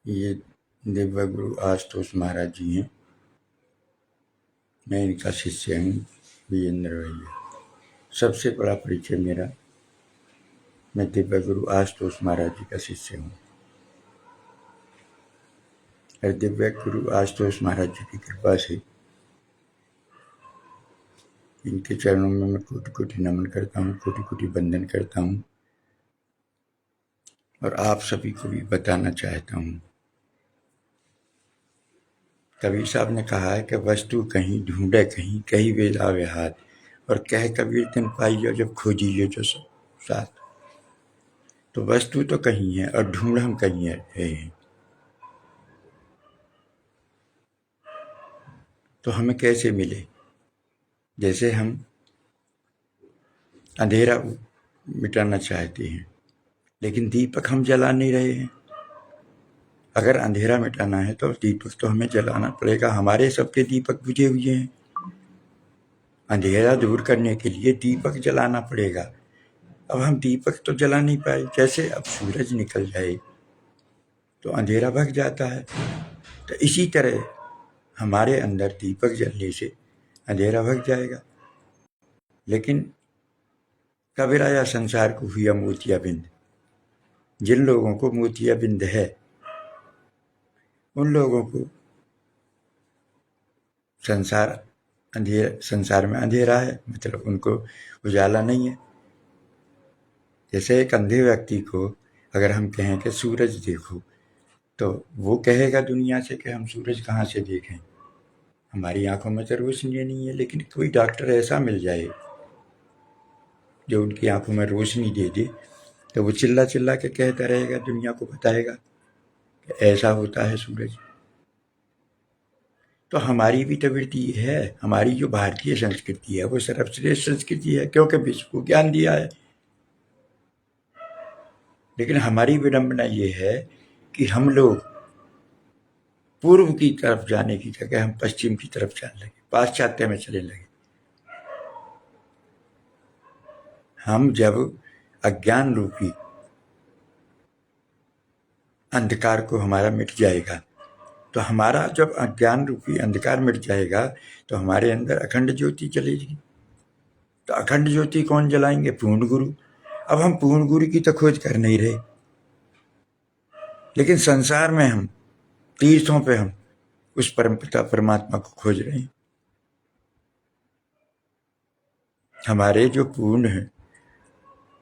ये दिव्य गुरु आशुतोष महाराज जी हैं। मैं इनका शिष्य हूँ, विजेंद्र भैया। सबसे बड़ा परिचय मेरा, मैं दिव्य गुरु आशुतोष महाराज जी का शिष्य हूँ। और दिव्य गुरु आशुतोष महाराज जी की कृपा से इनके चरणों में मैं कोटि कोटि नमन करता हूँ, कोटि कोटि वंदन करता हूँ। और आप सभी को भी बताना चाहता हूँ, कबीर साहब ने कहा है कि वस्तु कहीं ढूंढे कहीं, कहीं वेद आवे हाथ, और कह कबीर तिन पाइयो जब खोजियो जो साथ। तो वस्तु तो कहीं है और ढूंढ हम कहीं रहे हैं। तो हमें कैसे मिले? जैसे हम अंधेरा मिटाना चाहते हैं, लेकिन दीपक हम जला नहीं रहे हैं। अगर अंधेरा मिटाना है तो दीपक तो हमें जलाना पड़ेगा। हमारे सबके दीपक बुझे हुए हैं। अंधेरा दूर करने के लिए दीपक जलाना पड़ेगा। अब हम दीपक तो जला नहीं पाए। जैसे अब सूरज निकल जाए तो अंधेरा भग जाता है, तो इसी तरह हमारे अंदर दीपक जलने से अंधेरा भग जाएगा। लेकिन कबीर आया संसार को हुआ मोतियाबिंद। जिन लोगों को मोतियाबिंद है, उन लोगों को संसार में अंधेरा है, मतलब उनको उजाला नहीं है। जैसे एक अंधे व्यक्ति को अगर हम कहें कि सूरज देखो, तो वो कहेगा दुनिया से कि हम सूरज कहाँ से देखें, हमारी आंखों में तो रोशनी नहीं है। लेकिन कोई डॉक्टर ऐसा मिल जाए जो उनकी आंखों में रोशनी दे दे, तो वो चिल्ला चिल्ला के कहता रहेगा, दुनिया को बताएगा कि ऐसा होता है सूरज। तो हमारी भी प्रवृत्ति है। हमारी जो भारतीय संस्कृति है वो सर्वश्रेष्ठ संस्कृति है, क्योंकि विश्व को ज्ञान दिया है। लेकिन हमारी विडंबना ये है कि हम लोग पूर्व की तरफ जाने की जगह हम पश्चिम की तरफ जाने लगे, पाश्चात्य में चले लगे। हम जब अज्ञान रूपी अंधकार को हमारा मिट जाएगा, तो हमारा जब अज्ञान रूपी अंधकार मिट जाएगा तो हमारे अंदर अखंड ज्योति जलेगी। तो अखंड ज्योति कौन जलाएंगे? पूर्ण गुरु। अब हम पूर्ण गुरु की तो खोज कर नहीं रहे, लेकिन संसार में हम तीर्थों पे हम उस परम पिता परमात्मा को खोज रहे हैं। हमारे जो पूर्ण हैं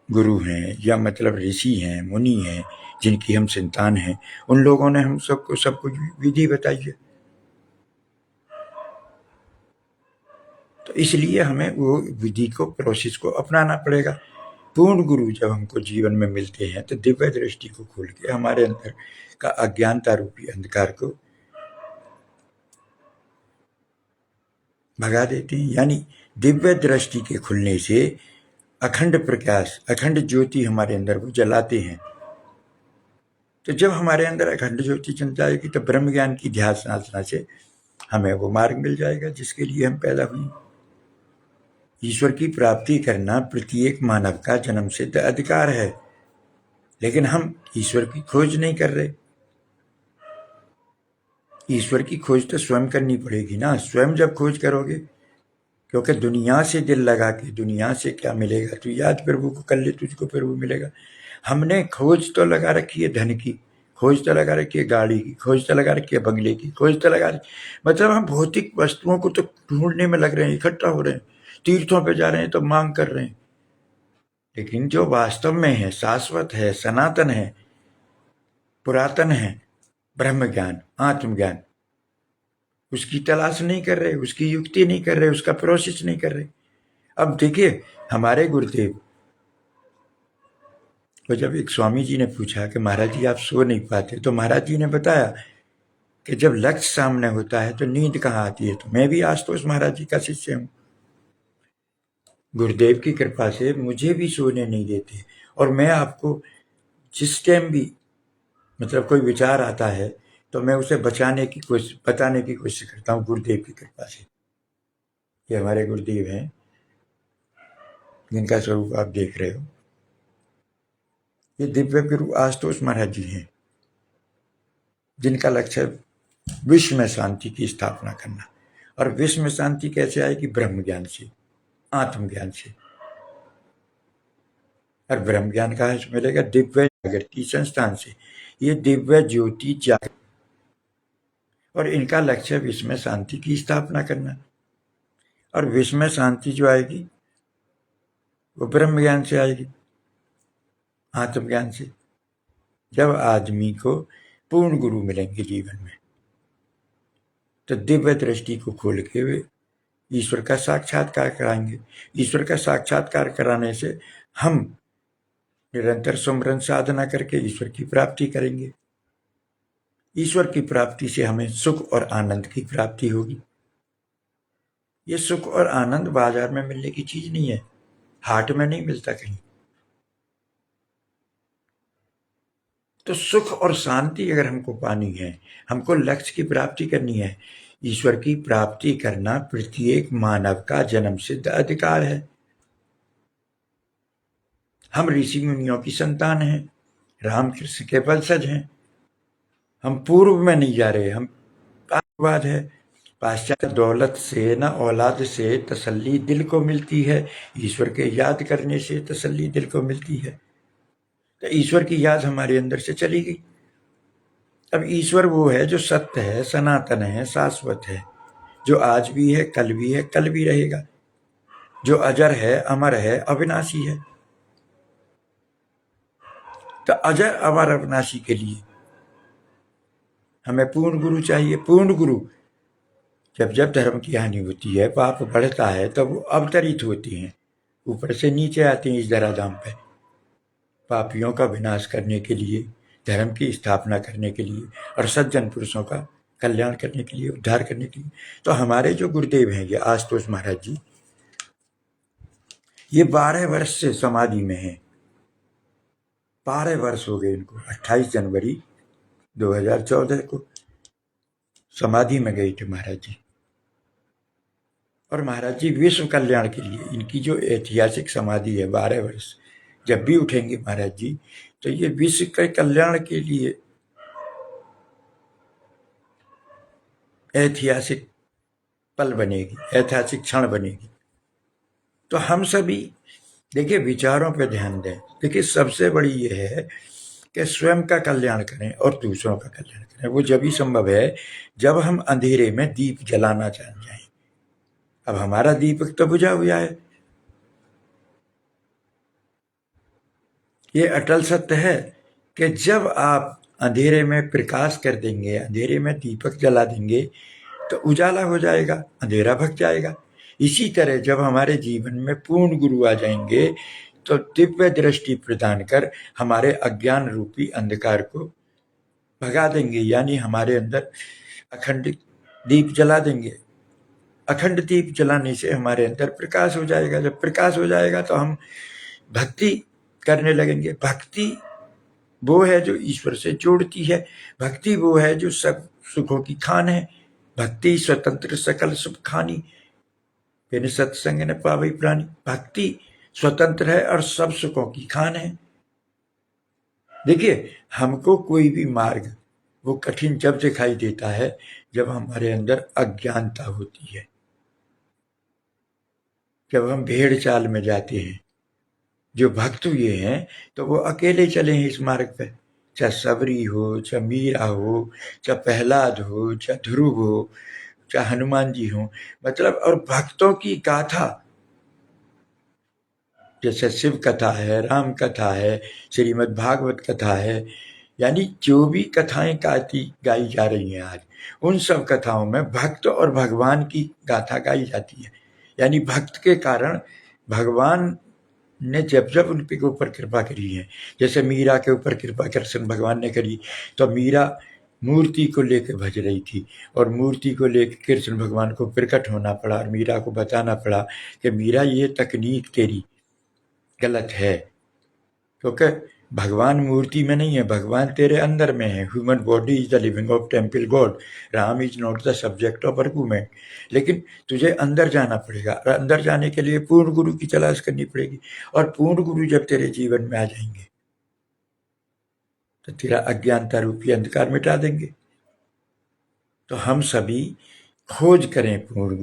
गुरु हैं, या मतलब ऋषि हैं, मुनि हैं, जिनकी हम संतान हैं, उन लोगों ने हम सबको सब कुछ विधि बताई है। तो इसलिए हमें वो विधि को, प्रोसेस को अपनाना पड़ेगा। पूर्ण गुरु जब हमको जीवन में मिलते हैं तो दिव्य दृष्टि को खोल के हमारे अंदर का अज्ञानता रूपी अंधकार को भगा देते हैं। यानी दिव्य दृष्टि के खुलने से अखंड प्रकाश, अखंड ज्योति हमारे अंदर वो जलाते हैं। तो जब हमारे अंदर अखंड ज्योति जल जाएगी तो ब्रह्म ज्ञान की ध्यान साधना से हमें वो मार्ग मिल जाएगा जिसके लिए हम पैदा हुए। ईश्वर की प्राप्ति करना प्रत्येक मानव का जन्मसिद्ध अधिकार है, लेकिन हम ईश्वर की खोज नहीं कर रहे। ईश्वर की खोज तो स्वयं करनी पड़ेगी ना। स्वयं जब खोज करोगे, क्योंकि दुनिया से दिल लगा के दुनिया से क्या मिलेगा? तू याद प्रभु को कर ले, तुझको प्रभु मिलेगा। हमने खोज तो लगा रखी है धन की, खोज तो लगा रखी है गाड़ी की, खोज तो लगा रखी है बंगले की, खोज तो लगा रखी, मतलब हम भौतिक वस्तुओं को तो ढूंढने में लग रहे हैं, इकट्ठा हो रहे हैं, तीर्थों पे जा रहे हैं तो मांग कर रहे हैं। लेकिन जो वास्तव में है, शाश्वत है, सनातन है, पुरातन है, ब्रह्म ज्ञान, आत्मज्ञान, उसकी तलाश नहीं कर रहे, उसकी युक्ति नहीं कर रहे, उसका प्रोसेस नहीं कर रहे। अब देखिए, हमारे गुरुदेव को जब एक स्वामी जी ने पूछा कि महाराज जी आप सो नहीं पाते, तो महाराज जी ने बताया कि जब लक्ष्य सामने होता है तो नींद कहाँ आती है। तो मैं भी आशुतोष महाराज जी का शिष्य हूँ। गुरुदेव की कृपा से मुझे भी सोने नहीं देते, और मैं आपको जिस टाइम भी मतलब कोई विचार आता है तो मैं उसे बताने की कोशिश करता हूँ, गुरुदेव की कृपा से। ये हमारे गुरुदेव हैं जिनका स्वरूप आप देख रहे हो। ये दिव्य गुरु आशुतोष महाराज जी हैं। जिनका लक्ष्य विश्व में शांति की स्थापना करना। और विश्व में शांति कैसे आएगी? ब्रह्म ज्ञान से, आत्मज्ञान से। और ब्रह्म ज्ञान कहाँ से मिलेगा? दिव्य जागृति संस्थान से। ये दिव्य ज्योति जागृति, और इनका लक्ष्य विश्व में शांति की स्थापना करना। और विश्व में शांति जो आएगी वो ब्रह्म ज्ञान से आएगी, आत्मज्ञान से। जब आदमी को पूर्ण गुरु मिलेंगे जीवन में, तो दिव्य दृष्टि को खोल के वे ईश्वर का साक्षात्कार कराएंगे। ईश्वर का साक्षात्कार कराने से हम निरंतर सुमरन साधना करके ईश्वर की प्राप्ति करेंगे। ईश्वर की प्राप्ति से हमें सुख और आनंद की प्राप्ति होगी। ये सुख और आनंद बाजार में मिलने की चीज नहीं है, हाट में नहीं मिलता कहीं। तो सुख और शांति अगर हमको पानी है, हमको लक्ष्य की प्राप्ति करनी है, ईश्वर की प्राप्ति करना प्रत्येक मानव का जन्म सिद्ध अधिकार है। हम ऋषि मुनियों की संतान हैं, रामकृष्ण के वंशज हैं। हम पूर्व में नहीं जा रहे, हम बाद है। पाश्चात्य दौलत से न औलाद से तसल्ली दिल को मिलती है, ईश्वर के याद करने से तसल्ली दिल को मिलती है। तो ईश्वर की याद हमारे अंदर से चली गई। अब ईश्वर वो है जो सत्य है, सनातन है, शाश्वत है, जो आज भी है, कल भी है, कल भी रहेगा, जो अजर है, अमर है, अविनाशी है। तो अजर अमर अविनाशी के लिए हमें पूर्ण गुरु चाहिए। पूर्ण गुरु जब जब धर्म की हानि होती है, पाप बढ़ता है, तब वो अवतरित होती हैं, ऊपर से नीचे आते हैं इस धराधाम पे, पापियों का विनाश करने के लिए, धर्म की स्थापना करने के लिए, और सज्जन पुरुषों का कल्याण करने के लिए, उद्धार करने के लिए। तो हमारे जो गुरुदेव हैं, ये आशुतोष महाराज जी, ये 12 वर्ष से समाधि में हैं। 12 वर्ष हो गए इनको। 28 जनवरी 2014 को समाधि में गए थे महाराज जी। और महाराज जी विश्व कल्याण के लिए इनकी जो ऐतिहासिक समाधि है, 12 वर्ष, जब भी उठेंगे महाराज जी, तो ये विश्व के कल्याण के लिए ऐतिहासिक पल बनेगी, ऐतिहासिक क्षण बनेगी। तो हम सभी देखिए विचारों पे ध्यान दें। देखिए सबसे बड़ी ये है कि स्वयं का कल्याण करें और दूसरों का कल्याण करें। वो जब ही संभव है जब हम अंधेरे में दीप जलाना जान जाएं। अब हमारा दीपक तो बुझा हुआ है, ये अटल सत्य है कि जब आप अंधेरे में प्रकाश कर देंगे, अंधेरे में दीपक जला देंगे, तो उजाला हो जाएगा, अंधेरा भग जाएगा। इसी तरह जब हमारे जीवन में पूर्ण गुरु आ जाएंगे, तो दिव्य दृष्टि प्रदान कर हमारे अज्ञान रूपी अंधकार को भगा देंगे, यानी हमारे अंदर अखंड दीप जला देंगे। अखंड दीप जलाने से हमारे अंदर प्रकाश हो जाएगा। जब प्रकाश हो जाएगा तो हम भक्ति करने लगेंगे। भक्ति वो है जो ईश्वर से जोड़ती है। भक्ति वो है जो सब सुखों की खान है। भक्ति स्वतंत्र सकल सुख खानी, बिन सत्संग न पावई प्राणी। भक्ति स्वतंत्र है और सब सुखों की खान है। देखिए हमको कोई भी मार्ग वो कठिन जब दिखाई देता है जब हमारे अंदर अज्ञानता होती है, जब हम भेड़ चाल में जाते हैं। जो भक्त हुए हैं तो वो अकेले चले हैं इस मार्ग पे, चाहे सबरी हो, चाहे मीरा हो, चाहे प्रहलाद हो, चाहे ध्रुव हो, चाहे हनुमान जी हो। मतलब और भक्तों की गाथा, जैसे शिव कथा है, राम कथा है, श्रीमद् भागवत कथा है, यानी जो भी कथाएं गाई जा रही हैं आज, उन सब कथाओं में भक्त और भगवान की गाथा गाई जाती है। यानी भक्त के कारण भगवान ने जब जब उनके ऊपर कृपा करी है, जैसे मीरा के ऊपर कृपा कृष्ण भगवान ने करी, तो मीरा मूर्ति को लेकर भज रही थी और मूर्ति को लेकर कृष्ण भगवान को प्रकट होना पड़ा और मीरा को बताना पड़ा कि मीरा ये तकनीक तेरी गलत है, क्योंकि भगवान मूर्ति में नहीं है, भगवान तेरे अंदर में है। Human body is the living of temple God, Ram is not the subject of argument. लेकिन तुझे अंदर जाना पड़ेगा और अंदर जाने के लिए पूर्ण गुरु की तलाश करनी पड़ेगी। और पूर्ण गुरु जब तेरे जीवन में आ जाएंगे तो तेरा अज्ञानता रूपी अंधकार मिटा देंगे। तो हम सभी खोज करें पूर्ण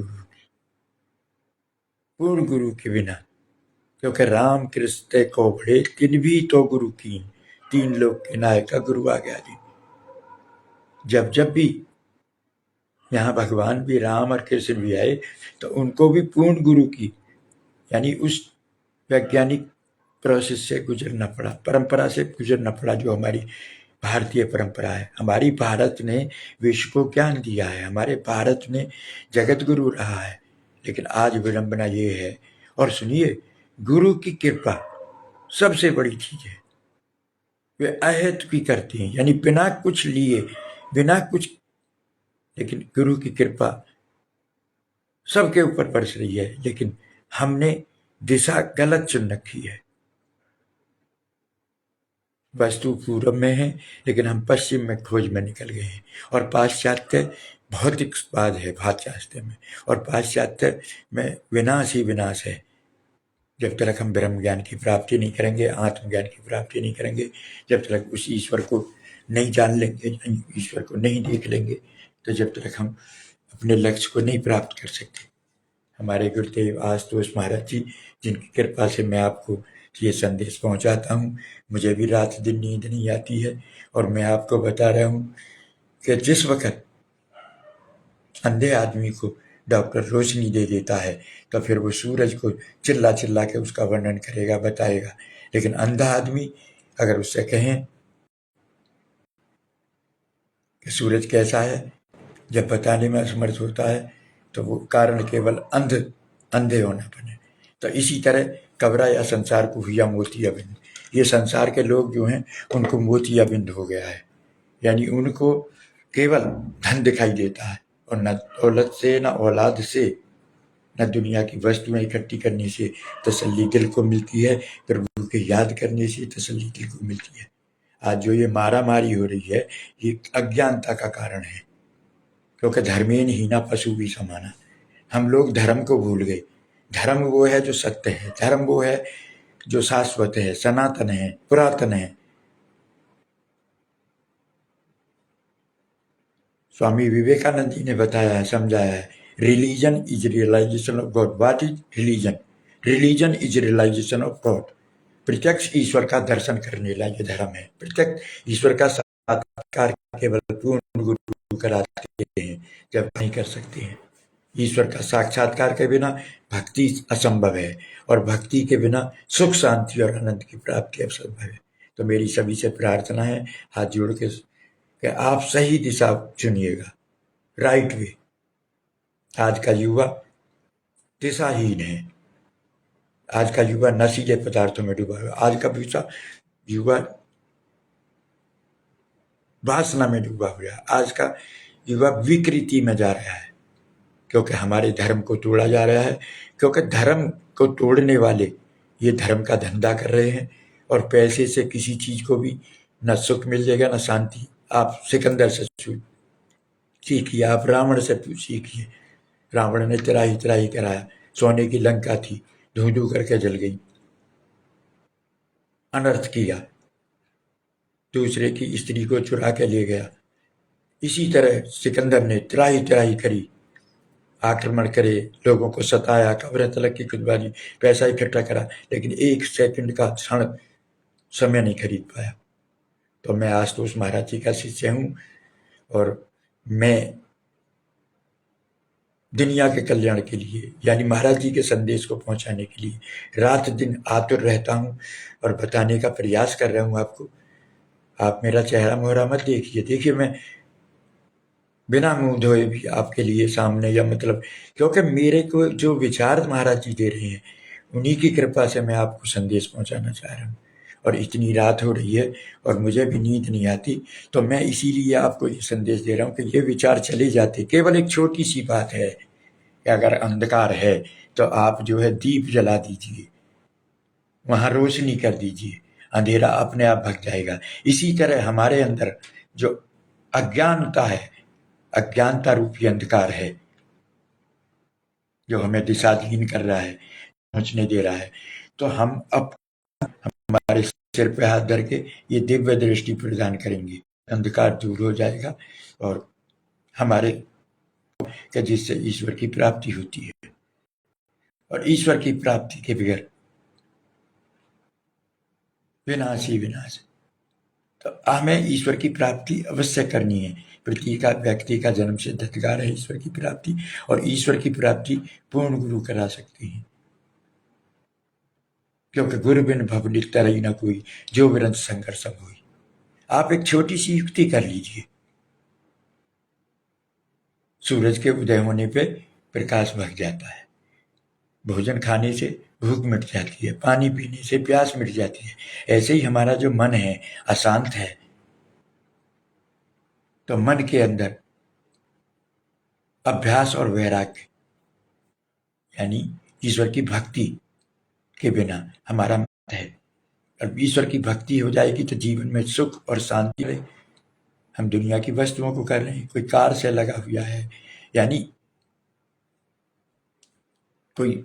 गुरु के बिना, क्योंकि राम कृष्ण को बड़े तिन भी तो गुरु की, तीन लोग के नायक का गुरु आ गया जी। जब जब भी यहाँ भगवान भी राम और कृष्ण भी आए तो उनको भी पूर्ण गुरु की, यानी उस वैज्ञानिक प्रोसेस से गुजरना पड़ा, परंपरा से गुजरना पड़ा जो हमारी भारतीय परंपरा है। हमारी भारत ने विश्व को ज्ञान दिया है, हमारे भारत ने जगत गुरु रहा है। लेकिन आज विडंबना ये है, और सुनिए, गुरु की कृपा सबसे बड़ी चीज है। वे अहेतु की करते हैं, यानी बिना कुछ लिए, बिना कुछ, लेकिन गुरु की कृपा सबके ऊपर बरस रही है। लेकिन हमने दिशा गलत चुन रखी है। वस्तु पूर्व में है लेकिन हम पश्चिम में खोज में निकल गए हैं। और पाश्चात्य भौतिकवाद है पाश्चात्य में, और पाश्चात्य में विनाश ही विनाश है। जब तक हम ब्रह्म ज्ञान की प्राप्ति नहीं करेंगे, आत्मज्ञान की प्राप्ति नहीं करेंगे, जब तक उस ईश्वर को नहीं जान लेंगे, ईश्वर को नहीं देख लेंगे, तो जब तक हम अपने लक्ष्य को नहीं प्राप्त कर सकते। हमारे गुरुदेव आशुतोष महाराज जी, जिनकी कृपा से मैं आपको ये संदेश पहुंचाता हूँ, मुझे भी रात दिन नींद नहीं आती है, और मैं आपको बता रहा हूँ कि जिस वक्त अंधे आदमी को डॉक्टर रोशनी दे देता है तो फिर वो सूरज को चिल्ला चिल्ला के उसका वर्णन करेगा, बताएगा। लेकिन अंधा आदमी अगर उससे कहें कि सूरज कैसा है, जब बताने में असमर्थ होता है तो वो कारण केवल अंधे होना बने। तो इसी तरह कबरा या संसार को हुआ मोतियाबिंद। ये संसार के लोग जो हैं उनको मोतियाबिंद हो गया है, यानी उनको केवल धन दिखाई देता है, और न दौलत से, न औलाद से, न दुनिया की वस्तुएं इकट्ठी करने से तसल्ली दिल को मिलती है, प्रभु के याद करने से तसल्ली दिल को मिलती है। आज जो ये मारा मारी हो रही है, ये अज्ञानता का कारण है, क्योंकि धर्मेन हीना पशु भी समाना। हम लोग धर्म को भूल गए। धर्म वो है जो सत्य है, धर्म वो है जो शाश्वत है, सनातन है, पुरातन है। स्वामी विवेकानंद जी ने बताया है, समझाया है, religion is realisation of God. What is religion? Religion is realisation of God. प्रत्यक्ष ईश्वर का दर्शन करने वाला ये धर्म है। प्रत्यक्ष ईश्वर का साक्षात्कार केवल पूर्ण गुरु कराते हैं, जब नहीं कर सकते हैं। ईश्वर का साक्षात्कार के बिना भक्ति असंभव है, और भक्ति के बिना सुख शांति और आनंद की प्राप्ति असंभव है। तो मेरी सभी से प्रार्थना है, हाथ जोड़ के, कि आप सही दिशा चुनिएगा, राइट वे। आज का युवा दिशाहीन है, आज का युवा नशीले पदार्थों में डूबा हुआ, आज का युवा वासना में डूबा हुआ है, आज का युवा विकृति में जा रहा है, क्योंकि हमारे धर्म को तोड़ा जा रहा है। क्योंकि धर्म को तोड़ने वाले ये धर्म का धंधा कर रहे हैं, और पैसे से किसी चीज को भी न सुख मिल जाएगा न शांति। आप सिकंदर से सीखिए, आप रावण से सीखिए। रावण ने त्राही त्राही कराया, सोने की लंका थी, धू धू करके जल गई, अनर्थ किया, दूसरे की स्त्री को चुरा के ले गया। इसी तरह सिकंदर ने त्राही त्राही करी, आक्रमण करे, लोगों को सताया, कब्रें तलक की खुदबाजी, पैसा इकट्ठा करा, लेकिन एक सेकंड का क्षण समय नहीं खरीद पाया। तो मैं आशुतोष महाराज जी का शिष्य हूँ, और मैं दुनिया के कल्याण के लिए, यानी महाराज जी के संदेश को पहुंचाने के लिए रात दिन आतुर रहता हूँ, और बताने का प्रयास कर रहा हूँ आपको। आप मेरा चेहरा मोहरा मत देखिए, देखिए मैं बिना मुंह धोए भी आपके लिए सामने, या मतलब, क्योंकि मेरे को जो विचार महाराज जी दे रहे हैं, उन्हीं की कृपा से मैं आपको संदेश पहुंचाना चाह रहा हूँ। और इतनी रात हो रही है और मुझे भी नींद नहीं आती, तो मैं इसीलिए आपको ये संदेश दे रहा हूँ कि ये विचार चले जाते। केवल एक छोटी सी बात है कि अगर अंधकार है तो आप जो है दीप जला दीजिए, वहां रोशनी कर दीजिए, अंधेरा अपने आप भग जाएगा। इसी तरह हमारे अंदर जो अज्ञानता है, अज्ञानता रूपी अंधकार है, जो हमें दिशाहीन कर रहा है, पहुंचने दे रहा है, तो हम अब हमारे सिर पे हाथ धर के ये दिव्य दृष्टि प्रदान करेंगे, अंधकार दूर हो जाएगा और हमारे कि जिससे ईश्वर की प्राप्ति होती है, और ईश्वर की प्राप्ति के बगैर विनाश ही विनाश। तो हमें ईश्वर की प्राप्ति अवश्य करनी है। प्रत्येक व्यक्ति का जन्म सिद्ध अधिकार है ईश्वर की प्राप्ति, और ईश्वर की प्राप्ति पूर्ण गुरु करा सकते हैं, क्योंकि गुरु बिन भवनित तरई न कोई, जो विरंत संघर्ष हुई। आप एक छोटी सी युक्ति कर लीजिए। सूरज के उदय होने पे प्रकाश भग जाता है, भोजन खाने से भूख मिट जाती है, पानी पीने से प्यास मिट जाती है। ऐसे ही हमारा जो मन है अशांत है, तो मन के अंदर अभ्यास और वैराग्य यानी ईश्वर की भक्ति के बिना हमारा मत है। और ईश्वर की भक्ति हो जाएगी तो जीवन में सुख और शांति रहे। हम दुनिया की वस्तुओं को कर रहे हैं, कोई कार से लगा हुआ है, यानी कोई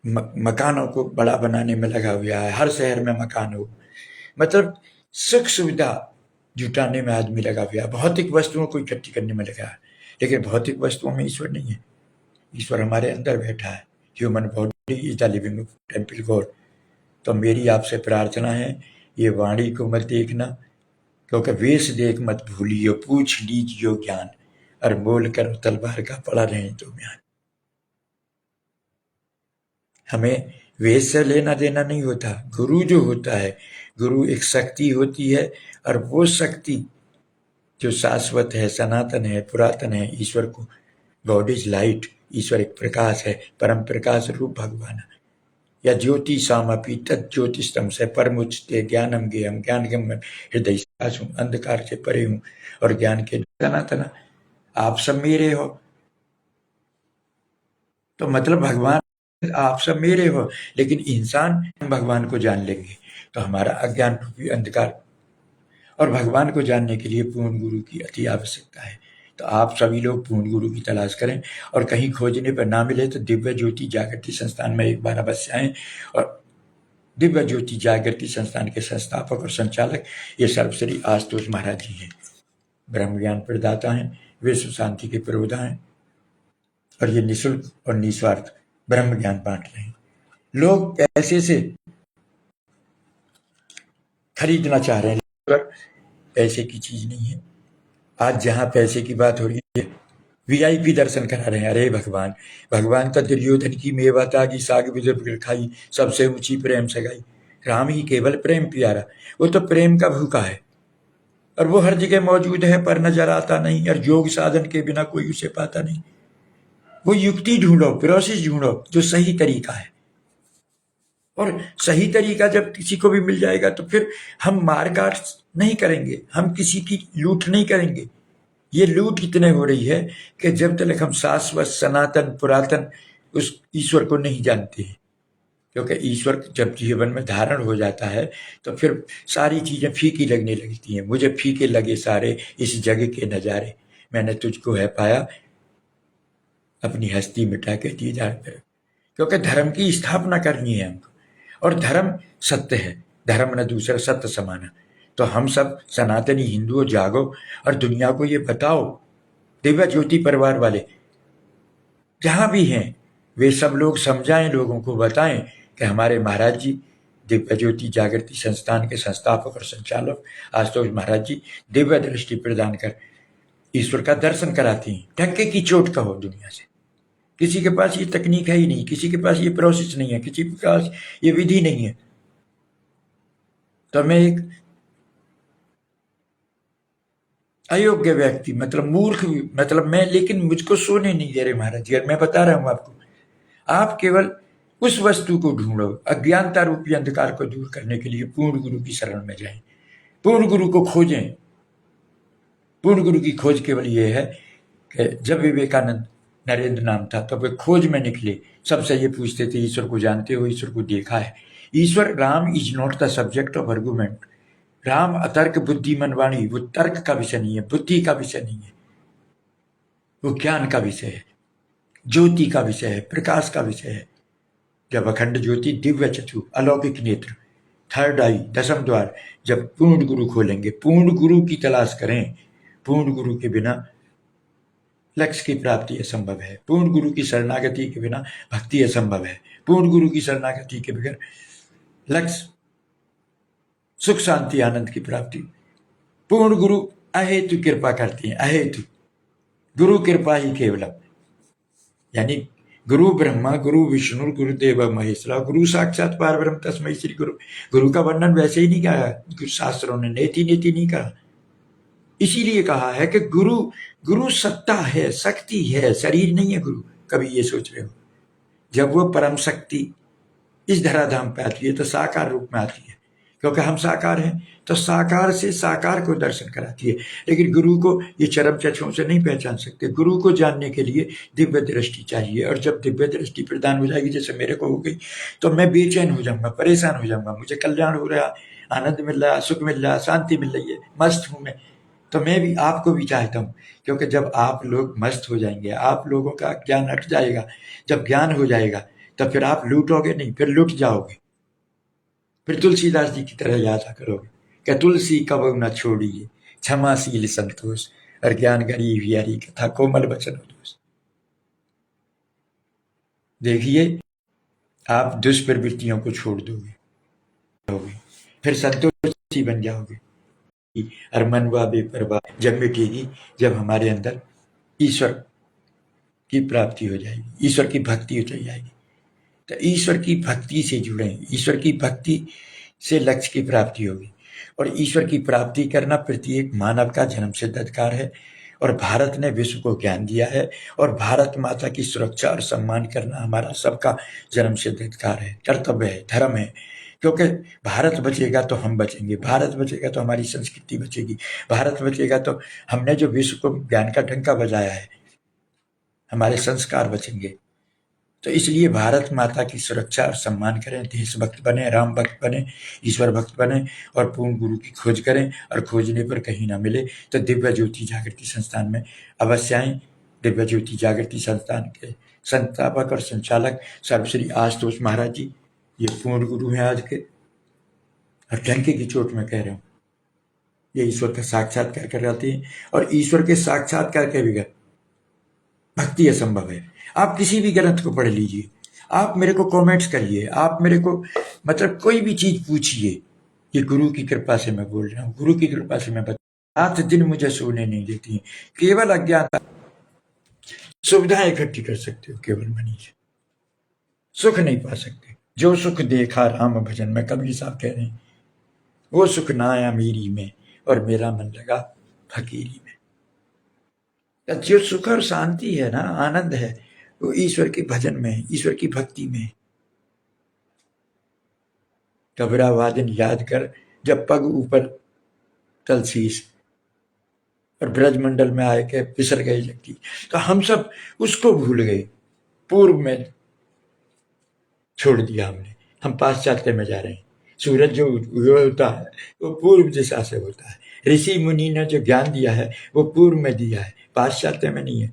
मकानों को बड़ा बनाने में लगा हुआ है, हर शहर में मकान हो, मतलब सुख सुविधा जुटाने में आदमी लगा हुआ है, भौतिक वस्तुओं को इकट्ठी करने में लगा है। लेकिन भौतिक वस्तुओं में ईश्वर नहीं है। ईश्वर हमारे अंदर बैठा है। Human body is the living temple God. तो मेरी आपसे प्रार्थना है, ये वाणी को मत देखना, क्योंकि वेश देख मत भूलियो, पूछ लीजियो ज्ञान, और मोल कर तलवार का पड़ा रहे तो ज्ञान। हमें वेश से लेना देना नहीं होता। गुरु जो होता है, गुरु एक शक्ति होती है, और वो शक्ति जो शाश्वत है, सनातन है, पुरातन है, ईश्वर को, गॉड इज लाइट, ईश्वर एक प्रकाश है, परम प्रकाश रूप भगवान। या ज्योति सामपि तज्ज्योतिस्तम से परमुच्यते ज्ञानम गेयम, ज्ञान गम हृदय सास हूँ, अंधकार से परे हूँ और ज्ञान के सनातन। आप सब मेरे हो, तो मतलब भगवान आप सब मेरे हो। लेकिन इंसान भगवान को जान लेंगे तो हमारा अज्ञान रूपी अंधकार, और भगवान को जानने के लिए पूर्ण गुरु की अति आवश्यकता है। तो आप सभी लोग पूर्ण गुरु की तलाश करें, और कहीं खोजने पर ना मिले तो दिव्य ज्योति जागृति संस्थान में एक बार अवश्य आएं। और दिव्य ज्योति जागृति संस्थान के संस्थापक और संचालक ये सर्वश्री आशुतोष महाराज जी हैं। ब्रह्म ज्ञान प्रदाता हैं, विश्व शांति के प्रवक्ता हैं, और ये निःशुल्क और निस्वार्थ ब्रह्म ज्ञान बांट रहे हैं। लोग पैसे से खरीदना चाह रहे हैं, पैसे की चीज नहीं है। आज जहां पैसे की बात हो रही है, वीआईपी दर्शन करा रहे हैं। अरे भगवान, भगवान का दुर्योधन की मेवा तागी, साग विदुर खाई, सबसे ऊंची प्रेम सगाई। राम ही केवल प्रेम प्यारा, वो तो प्रेम का भूखा है, और वो हर जगह मौजूद है पर नजर आता नहीं, और योग साधन के बिना कोई उसे पाता नहीं। वो युक्ति ढूंढो, प्रोसेस ढूंढो जो सही तरीका है, और सही तरीका जब किसी को भी मिल जाएगा तो फिर हम मारकाट नहीं करेंगे, हम किसी की लूट नहीं करेंगे। ये लूट इतने हो रही है कि जब तक हम शाश्वत सनातन पुरातन उस ईश्वर को नहीं जानते हैं, क्योंकि ईश्वर जब जीवन में धारण हो जाता है तो फिर सारी चीजें फीकी लगने लगती हैं। मुझे फीके लगे सारे इस जग के नजारे, मैंने तुझको है पाया अपनी हस्ती मिटा के दी जा कर। क्योंकि धर्म की स्थापना करनी है हमको, और धर्म सत्य है, धर्म न दूसरा सत्य समाना। तो हम सब सनातनी हिंदुओं जागो और दुनिया को ये बताओ, दिव्य ज्योति परिवार वाले जहां भी हैं वे सब लोग समझाएं, लोगों को बताएं कि हमारे महाराज जी दिव्य ज्योति जागृति संस्थान के संस्थापक और संचालक आशुतोष महाराज जी दिव्य दृष्टि प्रदान कर ईश्वर का दर्शन कराती हैं। धक्के की चोट कहो दुनिया से। किसी के पास ये तकनीक है ही नहीं, किसी के पास ये प्रोसेस नहीं है, किसी के पास ये विधि नहीं है। तो मैं एक अयोग्य व्यक्ति, मतलब मूर्ख, मतलब मैं, लेकिन मुझको सोने नहीं दे रहे महाराज जी। मैं बता रहा हूं आपको, आप केवल उस वस्तु को ढूंढो, अज्ञानता रूपी अंधकार को दूर करने के लिए पूर्ण गुरु की शरण में जाएं, पूर्ण गुरु को खोजें। पूर्ण गुरु की खोज केवल ये है कि जब विवेकानंद नरेंद्र नाम था तो वे खोज में निकले, सबसे ये पूछते थे ईश्वर को जानते हो, ईश्वर को देखा है। ईश्वर, Ram is not the subject of argument. Ram अतर्क बुद्धि मनवाणी, वो तर्क का विषय नहीं है, बुद्धि का विषय नहीं है, वो ज्ञान का विषय है, ज्योति का विषय है, प्रकाश का विषय है। जब अखंड ज्योति, दिव्य चक्षु, अलौकिक नेत्र, थर्ड आई, दसम द्वार, जब पूर्ण गुरु खोलेंगे, पूर्ण गुरु की तलाश करें। पूर्ण गुरु के बिना लक्ष्य की प्राप्ति असंभव है। पूर्ण गुरु की शरणागति के बिना भक्ति असंभव है। पूर्ण गुरु की शरणागति के बगैर लक्ष्य, सुख, शांति, आनंद की प्राप्ति। पूर्ण गुरु अहेतु कृपा करती हैं, अहेतु। गुरु कृपा ही केवलम, यानी गुरु ब्रह्मा, गुरु विष्णु, गुरुदेव महेश्वरा, गुरु साक्षात पार ब्रह्म तस्मै श्री गुरु। गुरु का वर्णन वैसे ही नहीं कहा शास्त्रों ने, नेति नेति नहीं कहा। इसीलिए कहा है कि गुरु, गुरु सत्ता है, शक्ति है, शरीर नहीं है गुरु। कभी ये सोच रहे हो? जब वो परम शक्ति इस धराधाम पे आती है तो साकार रूप में आती है, क्योंकि हम साकार हैं, तो साकार से साकार को दर्शन कराती है। लेकिन गुरु को ये चरम चक्षुओं से नहीं पहचान सकते। गुरु को जानने के लिए दिव्य दृष्टि चाहिए, और जब दिव्य दृष्टि प्रदान हो जाएगी, जैसे मेरे को हो गई, तो मैं बेचैन हो जाऊंगा, परेशान हो जाऊंगा। मुझे कल्याण हो रहा, आनंद मिल रहा, सुख मिल रहा, शांति मिल रही है, मस्त हूं मैं। तो मैं भी आपको भी चाहता हूँ, क्योंकि जब आप लोग मस्त हो जाएंगे, आप लोगों का ज्ञान हट जाएगा। जब ज्ञान हो जाएगा तो फिर आप लूटोगे नहीं, फिर लूट जाओगे। फिर तुलसीदास जी की तरह याद करोगे कि तुलसी कब न छोड़िए, क्षमाशील संतोष, और ज्ञान गरीब हरि कथा, कोमल वचन दोष। देखिए, आप दुष्प्रवृत्तियों को छोड़ दोगे, फिर संतोषी बन जाओगे, और मनवा बेपरवाह जब मिटेगी, जब हमारे अंदर ईश्वर की प्राप्ति हो जाएगी, ईश्वर की भक्ति हो जाएगी। तो ईश्वर की भक्ति से जुड़े, ईश्वर की भक्ति से लक्ष्य की प्राप्ति होगी। और ईश्वर की प्राप्ति करना प्रत्येक मानव का जन्म सिद्ध अधिकार है, और भारत ने विश्व को ज्ञान दिया है, और भारत माता की सुरक्षा और सम्मान करना हमारा सबका जन्म सिद्ध अधिकार है, कर्तव्य है, धर्म है। क्योंकि भारत बचेगा तो हम बचेंगे, भारत बचेगा तो हमारी संस्कृति बचेगी, भारत बचेगा तो हमने जो विश्व को ज्ञान का डंका बजाया है, हमारे संस्कार बचेंगे। तो इसलिए भारत माता की सुरक्षा और सम्मान करें, देशभक्त बने, राम भक्त बने, ईश्वर भक्त बने, और पूर्ण गुरु की खोज करें। और खोजने पर कहीं ना मिले तो दिव्य ज्योति जागृति संस्थान में अवश्य आएं। दिव्य ज्योति जागृति संस्थान के संस्थापक और संचालक सर्वश्री आशुतोष महाराज जी, ये पूर्ण गुरु हैं आज के, और डंके की चोट में कह रहा हूँ, ये ईश्वर का साक्षात्कार कराते हैं। और ईश्वर के साक्षात्कार के बगैर भक्ति असंभव है। आप किसी भी ग्रंथ को पढ़ लीजिए, आप मेरे को कमेंट्स करिए, आप मेरे को मतलब कोई भी चीज पूछिए, ये गुरु की कृपा से मैं बोल रहा हूँ, गुरु की कृपा से मैं बता। रात दिन मुझे सोने नहीं देती है, केवल अज्ञानता। सुविधाएं इकट्ठी कर सकते हो केवल मनी से, सुख नहीं पा सकते। जो सुख देखा राम भजन में, कबीर साहब कह रहे हैं, वो सुख ना आया मेरी में, और मेरा मन लगा फकीरी में। जो सुख और शांति है ना, आनंद है, वो ईश्वर के भजन में है, ईश्वर की भक्ति में है। कबरा वादन याद कर, जब पग ऊपर तलसीस, और ब्रजमंडल में आए के फिसर गई जगती। तो हम सब उसको भूल गए, पूर्व में छोड़ दिया हमने, हम पाश्चात्य में जा रहे हैं। सूरज जो होता है वो पूर्व दिशा से होता है। ऋषि मुनि ने जो ज्ञान दिया है वो पूर्व में दिया है, पाश्चात्य में नहीं है।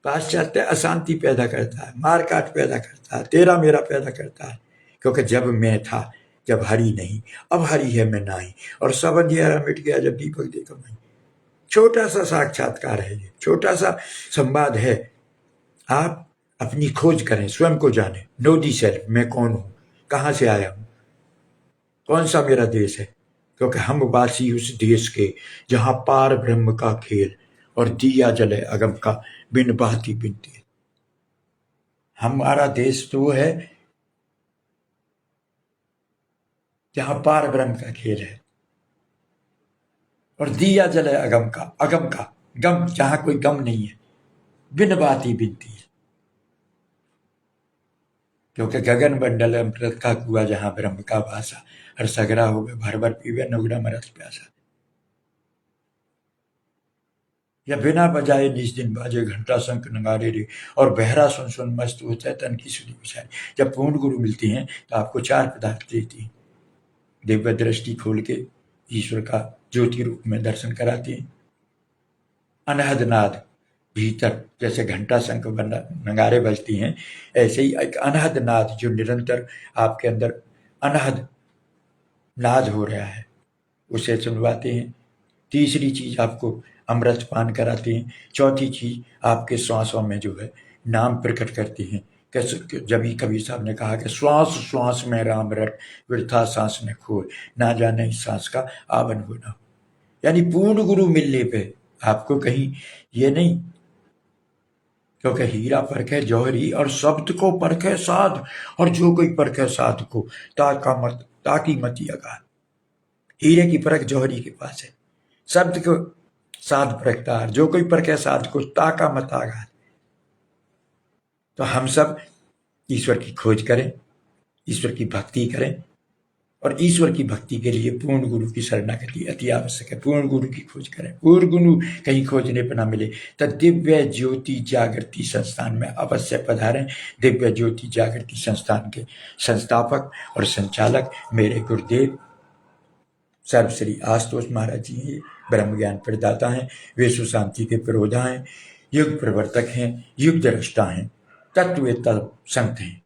पाश्चात्य अशांति पैदा करता है, मार काट पैदा करता है, तेरा मेरा पैदा करता है। क्योंकि जब मैं था, जब हरि नहीं, अब हरि है मैं नाही, और सब अंधेरा मिट गया जब दीपक देखा मैं। छोटा सा साक्षात्कार है ये, छोटा सा संवाद है। आप अपनी खोज करें, स्वयं को जाने, नो दी सेल्फ, मैं कौन हूं, कहां से आया हूं, कौन सा मेरा देश है। क्योंकि हम वासी उस देश के जहां पार ब्रह्म का खेल, और दिया जले अगम का बिन बहती बिन तेल। हमारा देश तो वो है जहां पार ब्रह्म का खेल है, और दिया जले अगम का, अगम का गम, जहां कोई गम नहीं है, बिन बाती बिन तेल। क्योंकि गगन मंडल अमृत का कुआ, जहां ब्रह्म का भाषा, हर सगरा हो गए भर भर पीवे, नुगड़ा मरत प्यासा। या बिना बजाए निज दिन बाजे, घंटा शंख नगारे रे, और बहरा सुन सुन मस्त होता है तन की सुनी बिछाई। जब पूर्ण गुरु मिलती हैं तो आपको चार पदार्थ देती हैं, दिव्य दृष्टि खोल के ईश्वर का ज्योति रूप में दर्शन कराती हैं। अनहद नाद भीतर, जैसे घंटा शंख नगारे बजती हैं, ऐसे ही एक अनहद नाद जो निरंतर आपके अंदर अनहद नाद हो रहा है, उसे सुनवाते हैं। तीसरी चीज आपको अमृत पान कराते हैं। चौथी चीज आपके श्वासों में जो है नाम प्रकट करते हैं। कैसे जब ही कबीर साहब ने कहा कि श्वास श्वास में राम रट, वृथा सांस न खोए, ना जाने इस सांस का आवन हो ना हो। यानी पूर्ण गुरु मिलने पे आपको कहीं ये नहीं, क्योंकि हीरा परखे जौहरी और शब्द को परखे साध, और जो कोई परखे साध को ताकि मती अगाध। हीरे की परख जौहरी के पास है, शब्द को साध परखता है, जो कोई परखे साध को ताका मत आगाध। तो हम सब ईश्वर की खोज करें, ईश्वर की भक्ति करें, और ईश्वर की भक्ति के लिए पूर्ण गुरु की शरणागति अति आवश्यक है। पूर्ण गुरु की खोज करें। पूर्ण गुरु कहीं खोजने पर ना मिले तो दिव्य ज्योति जागृति संस्थान में अवश्य पधारें। दिव्य ज्योति जागृति संस्थान के संस्थापक और संचालक मेरे गुरुदेव सर्वश्री आशुतोष महाराज जी हैं। ब्रह्म ज्ञान प्रदाता हैं, विश्व शांति के प्रोधा हैं, युग प्रवर्तक हैं, युग दृष्टा हैं, तत्ववेत्ता संत हैं।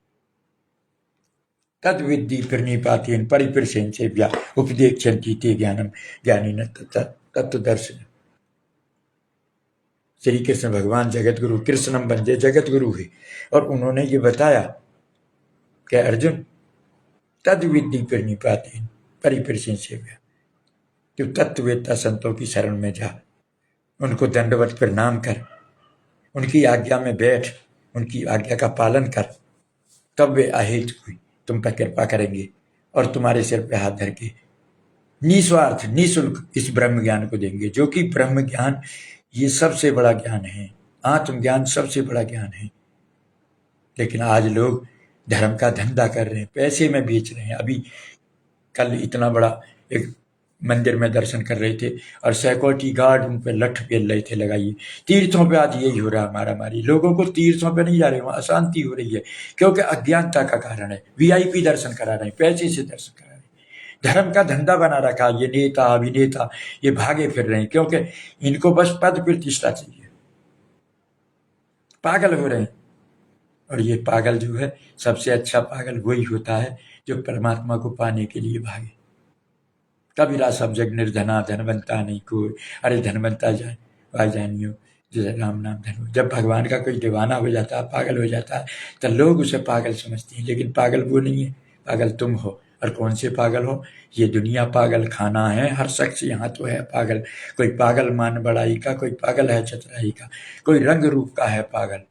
तद विद्धि प्रणिपातेन परिप्रसेन से व्या उपदेक्षन्ति ते ज्ञानम ज्ञानिन तत्वदर्शन। श्री कृष्ण भगवान जगत गुरु, कृष्णम बंदे जगत गुरु है, और उन्होंने ये बताया कि अर्जुन तद विद्धि प्रणिपातेन परिप्रसेन से व्या, तो तत्ववेत्ता संतों की शरण में जा, उनको दंडवत प्रणाम कर, उनकी आज्ञा में बैठ, उनकी आज्ञा का पालन कर, तब वे अहेतु हुई तुम पर कृपा करेंगे और तुम्हारे सिर पे हाथ धर के निस्वार्थ निःशुल्क इस ब्रह्म ज्ञान को देंगे, जो कि ब्रह्म ज्ञान ये सबसे बड़ा ज्ञान है। आत्मज्ञान सबसे बड़ा ज्ञान है। लेकिन आज लोग धर्म का धंधा कर रहे हैं, पैसे में बेच रहे हैं। अभी कल इतना बड़ा एक मंदिर में दर्शन कर रहे थे और सिक्योरिटी गार्ड उन पर लठ पेल रहे थे, लगाइए। तीर्थों पे आज यही हो रहा है, मारामारी। लोगों को तीर्थों पे नहीं जा रहे, वहां अशांति हो रही है, क्योंकि अज्ञानता का कारण है। वीआईपी दर्शन करा रहे हैं, पैसे से दर्शन करा रहे हैं, धर्म का धंधा बना रखा। ये नेता अभिनेता ये भागे फिर रहे हैं, क्योंकि इनको बस पद प्रतिष्ठा चाहिए, पागल हो रहे हैं। और ये पागल जो है, सबसे अच्छा पागल वही होता है जो परमात्मा को पाने के लिए भागे। कबीरा सब जग निर्धना धनवंता नहीं कोई, अरे धनवंता जाए भाई जानियो जैसे राम नाम धन। जब भगवान का कोई दीवाना हो जाता है, पागल हो जाता है, तो लोग उसे पागल समझते हैं। लेकिन पागल वो नहीं है, पागल तुम हो। और कौन से पागल हो? ये दुनिया पागल खाना है, हर शख्स यहाँ तो है पागल। कोई पागल मान बड़ाई का, कोई पागल है चतुराई का, कोई रंग रूप का है पागल,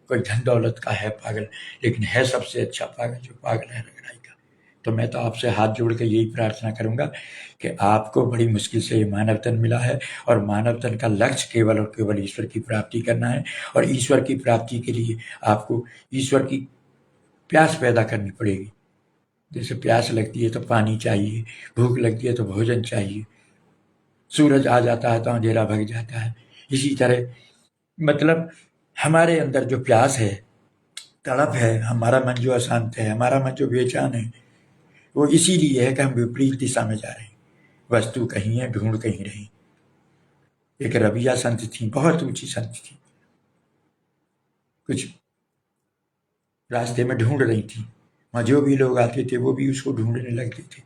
कोई धन दौलत का है पागल, लेकिन है सबसे अच्छा पागल जो पागल है रंगराई का। तो मैं तो आपसे हाथ जोड़ के यही प्रार्थना करूंगा कि आपको बड़ी मुश्किल से ये मानव तन मिला है, और मानव तन का लक्ष्य केवल और केवल ईश्वर की प्राप्ति करना है। और ईश्वर की प्राप्ति के लिए आपको ईश्वर की प्यास पैदा करनी पड़ेगी। जैसे प्यास लगती है तो पानी चाहिए, भूख लगती है तो भोजन चाहिए, सूरज आ जाता है तो अंधेरा भग जाता है। इसी तरह मतलब हमारे अंदर जो प्यास है, तड़प है, हमारा मन जो अशांत है, हमारा मन जो बेचैन है, वो इसीलिए है कि हम विपरीत दिशा में जा रहे हैं। वस्तु कहीं है, ढूंढ कहीं रही। एक रबिया संत थी, बहुत ऊंची संत थी, कुछ रास्ते में ढूंढ रही थी, वहां जो भी लोग आते थे वो भी उसको ढूंढने लगते थे।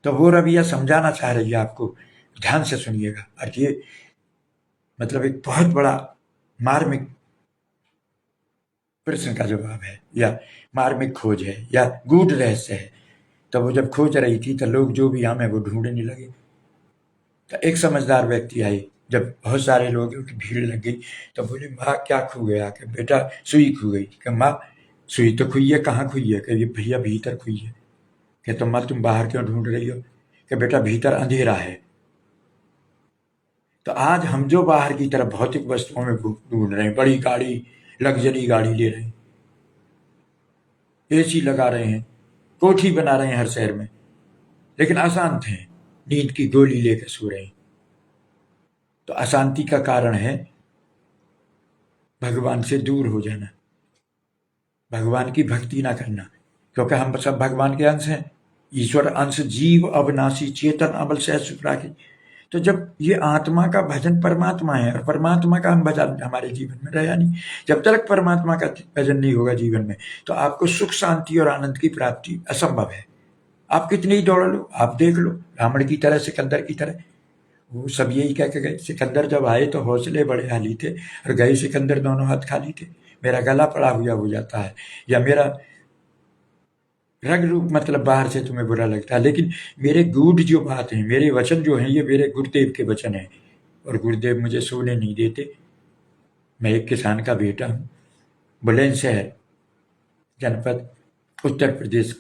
तो वो रबिया समझाना चाह रही है आपको, ध्यान से सुनिएगा। और ये मतलब एक बहुत बड़ा मार्मिक प्रश्न का जवाब है, या मार्मिक खोज है, या गूढ़ रहस्य है। तो वो जब खोज रही थी तो लोग जो भी आम है वो ढूंढने लगे। तो एक समझदार व्यक्ति आए, जब बहुत सारे लोग की भीड़ लग गई तो बोले, माँ क्या खो गया? कि बेटा सुई खो गई। कि माँ सुई तो खुई है, कहाँ खुई है? कि भैया भीतर खुई है। कि तो माँ तुम बाहर क्यों ढूंढ रही हो? कि बेटा भीतर अंधेरा है। तो आज हम जो बाहर की तरफ भौतिक वस्तुओं में ढूंढ रहे हैं, बड़ी गाड़ी, लग्जरी गाड़ी ले रहे हैं, एसी लगा रहे हैं, कोठी बना रहे हैं हर शहर में, लेकिन अशांत हैं, नींद की गोली लेकर सो रहे हैं। तो अशांति का कारण है भगवान से दूर हो जाना, भगवान की भक्ति ना करना, क्योंकि हम सब भगवान के अंश हैं। ईश्वर अंश जीव अविनाशी चेतन अमल से सुप्राकी। तो जब ये आत्मा का भजन परमात्मा है, और परमात्मा का हम भजन हमारे जीवन में रहा नहीं, जब तक परमात्मा का भजन नहीं होगा जीवन में, तो आपको सुख शांति और आनंद की प्राप्ति असंभव है। आप कितनी ही दौड़ लो, आप देख लो, रावण की तरह, सिकंदर की तरह, वो सब यही कह के गए। सिकंदर जब आए तो हौसले बड़े हाली थे, और गए सिकंदर दोनों हाथ खाली थे। मेरा गला पड़ा हुआ हो जाता है, या मेरा रंग रूप मतलब बाहर से तुम्हें बुरा लगता है, लेकिन मेरे गूढ़ जो बात है, मेरे वचन जो हैं, ये मेरे गुरुदेव के वचन हैं, और गुरुदेव मुझे सोने नहीं देते। मैं एक किसान का बेटा हूँ, बुलंदशहर जनपद, उत्तर प्रदेश,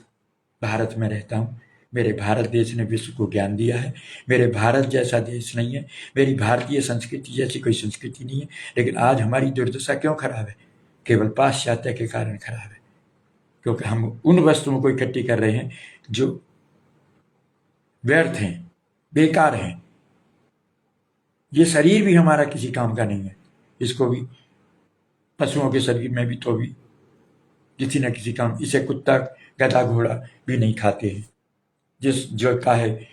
भारत में रहता हूँ। मेरे भारत देश ने विश्व को ज्ञान दिया है। मेरे भारत जैसा देश नहीं है, मेरी भारतीय संस्कृति जैसी कोई संस्कृति नहीं है। लेकिन आज हमारी दुर्दशा क्यों खराब है? केवल पाश्चात्य के कारण खराब है, क्योंकि हम उन वस्तुओं को इकट्ठी कर रहे हैं जो व्यर्थ हैं, बेकार हैं। ये शरीर भी हमारा किसी काम का नहीं है, इसको भी पशुओं के शरीर में भी तो भी किसी न किसी काम, इसे कुत्ता गधा घोड़ा भी नहीं खाते हैं। जिस जो का है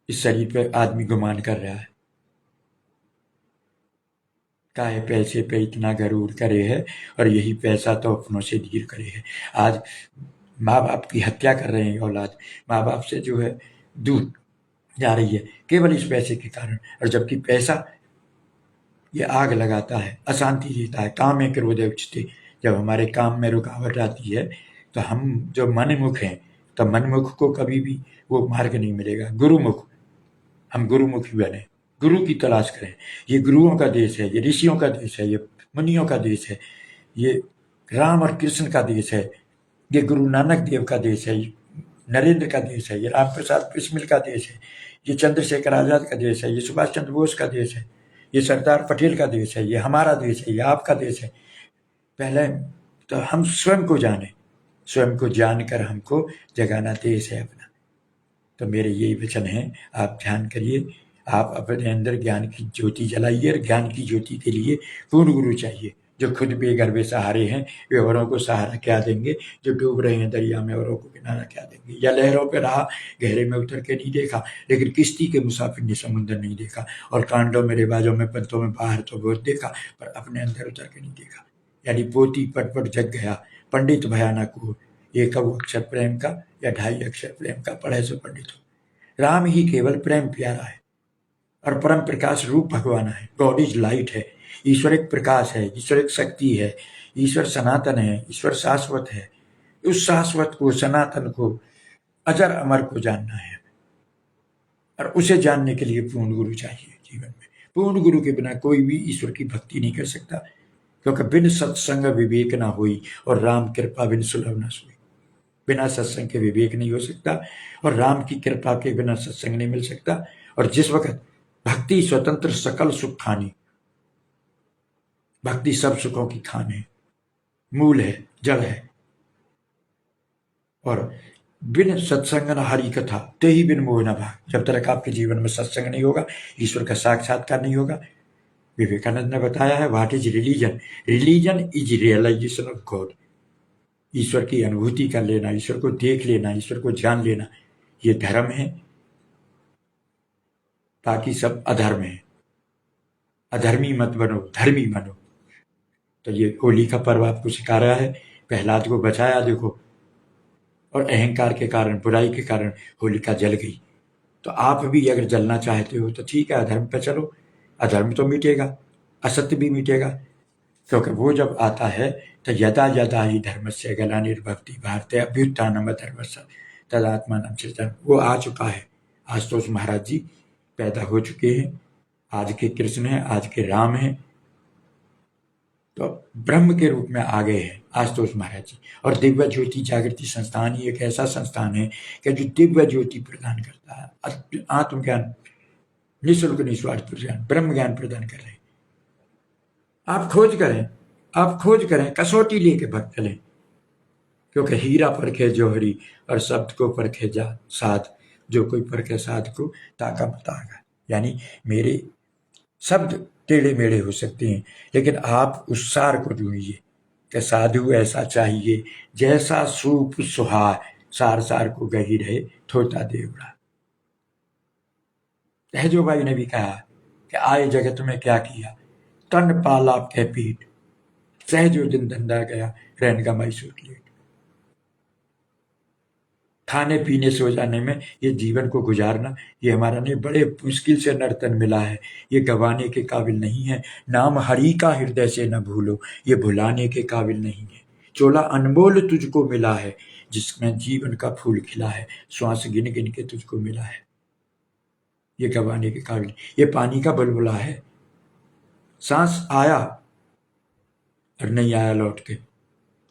इस शरीर पे आदमी गुमान कर रहा है, काहे पैसे पे इतना गरूर करे है, और यही पैसा तो अपनों से दूर करे है। आज माँ बाप की हत्या कर रहे हैं औलाद, माँ बाप से जो है दूर जा रही है केवल इस पैसे के कारण। और जबकि पैसा ये आग लगाता है, अशांति देता है, काम में क्रोध उठते। जब हमारे काम में रुकावट आती है तो हम जो मनमुख हैं, तो मनमुख को कभी भी वो मार्ग नहीं मिलेगा। गुरुमुख, हम गुरुमुखी बने, गुरु की तलाश करें। ये गुरुओं का देश है, ये ऋषियों का देश है, ये मुनियों का देश है, ये राम और कृष्ण का देश है, ये गुरु नानक देव का देश है, ये नरेंद्र का देश है, ये राम प्रसाद बिस्मिल का देश है, ये चंद्रशेखर आजाद का देश है, ये सुभाष चंद्र बोस का देश है, ये सरदार पटेल का देश है, ये हमारा देश है, ये आपका देश है। पहले तो हम स्वयं को जाने, स्वयं को जानकर हमको जगाना देश है अपना। तो मेरे यही वचन हैं, आप ध्यान करिए, आप अपने अंदर ज्ञान की ज्योति जलाइए, और ज्ञान की ज्योति के लिए पूर्ण गुरु चाहिए। जो खुद बेगर्वे सहारे हैं, वे औरों को सहारा क्या देंगे? जो डूब रहे हैं दरिया में, औरों को किनारा क्या देंगे? या लहरों पे रहा, गहरे में उतर के नहीं देखा, लेकिन किश्ती के मुसाफिर ने समुद्र नहीं देखा। और कांडों में, रिवाजों में, पंथों में बाहर तो बहुत देखा, पर अपने अंदर उतर के नहीं देखा। यानी पोती पट पट जग गया, पंडित भयानक हो, एक अक्षर प्रेम का या 2.5 अक्षर प्रेम का, पढ़े सो पंडित हो। राम ही केवल प्रेम प्यारा है, और परम प्रकाश रूप भगवान है। गॉड इज लाइट है, ईश्वर एक प्रकाश है, ईश्वर एक शक्ति है, ईश्वर सनातन है, ईश्वर शाश्वत है। उस शाश्वत को, सनातन को, अजर अमर को जानना है, और उसे जानने के लिए पूर्ण गुरु चाहिए जीवन में। पूर्ण गुरु के बिना कोई भी ईश्वर की भक्ति नहीं कर सकता, क्योंकि बिन सत्संग विवेक ना हुई, और राम कृपा बिन सुलभ ना सोई। बिना सत्संग के विवेक नहीं हो सकता, और राम की कृपा के बिना सत्संग नहीं मिल सकता। और जिस वक्त भक्ति स्वतंत्र सकल सुख खानी, भक्ति सब सुखों की खान है, मूल है, जड़ है। और बिन सत्संग न हरि कथा, ते ही बिन मोह न भाग। जब तक आपके जीवन में सत्संग नहीं होगा, ईश्वर का साक्षात्कार नहीं होगा। विवेकानंद ने बताया है, what is religion? Religion is realisation of God. ईश्वर की अनुभूति कर लेना, ईश्वर को देख लेना, ईश्वर को जान लेना, ये धर्म है। बाकी सब अधर्म है। अधर्मी मत बनो, धर्मी बनो। तो ये होली का पर्व आपको सिखा रहा है। प्रहलाद को बचाया देखो, और अहंकार के कारण, बुराई के कारण होलिका जल गई। तो आप भी अगर जलना चाहते हो तो ठीक है, अधर्म पे चलो, अधर्म तो मिटेगा, असत्य भी मिटेगा। क्योंकि वो जब आता है तो यदा यदा ही धर्मस्य ग्लानिर्भवति भारते अभ्युत्थानम् अधर्मस्य तदात्मानं सृजन, वो आ चुका है। आशुतोष महाराज जी पैदा हो चुके हैं, आज के कृष्ण हैं, आज के राम हैं, तो ब्रह्म के रूप में आ गए हैं आशुतोष महाराज जी। और दिव्य ज्योति जागृति संस्थान ही एक ऐसा संस्थान है कि जो दिव्य ज्योति प्रदान करता है, आत्मज्ञान, निःशुल्क निस्वार्थ ज्ञान, ब्रह्म ज्ञान प्रदान कर रहे हैं। आप खोज करें, आप खोज करें, कसौटी लेके भक्त चलें। क्योंकि हीरा परखे जौहरी, और शब्द को परखे जा साध, जो कोई परखे साध को ताका बतागा। यानी मेरे शब्द टेढ़े मेढ़े हो सकते हैं, लेकिन आप उस सार को ढूंढिए कि साधु ऐसा चाहिए जैसा सूप सुहाय, सार सार को गही रहे थोता देवड़ा। सहजोबाई ने भी कहा कि आए जगत में क्या किया, तन पाला के पीठ, सहजो दिन धंधा गया, रैन का मैसूर लेट। खाने पीने सो जाने में, ये जीवन को गुजारना, ये हमारा नहीं, बड़े मुश्किल से नर्तन मिला है, ये गंवाने के काबिल नहीं है। नाम हरि का हृदय से न भूलो, ये भुलाने के काबिल नहीं है। चोला अनमोल तुझको मिला है, जिसमें जीवन का फूल खिला है, श्वास गिन गिन के तुझको मिला है, ये गंवाने के काबिल। ये पानी का बुलबुला है, सांस आया और नहीं आया लौट के।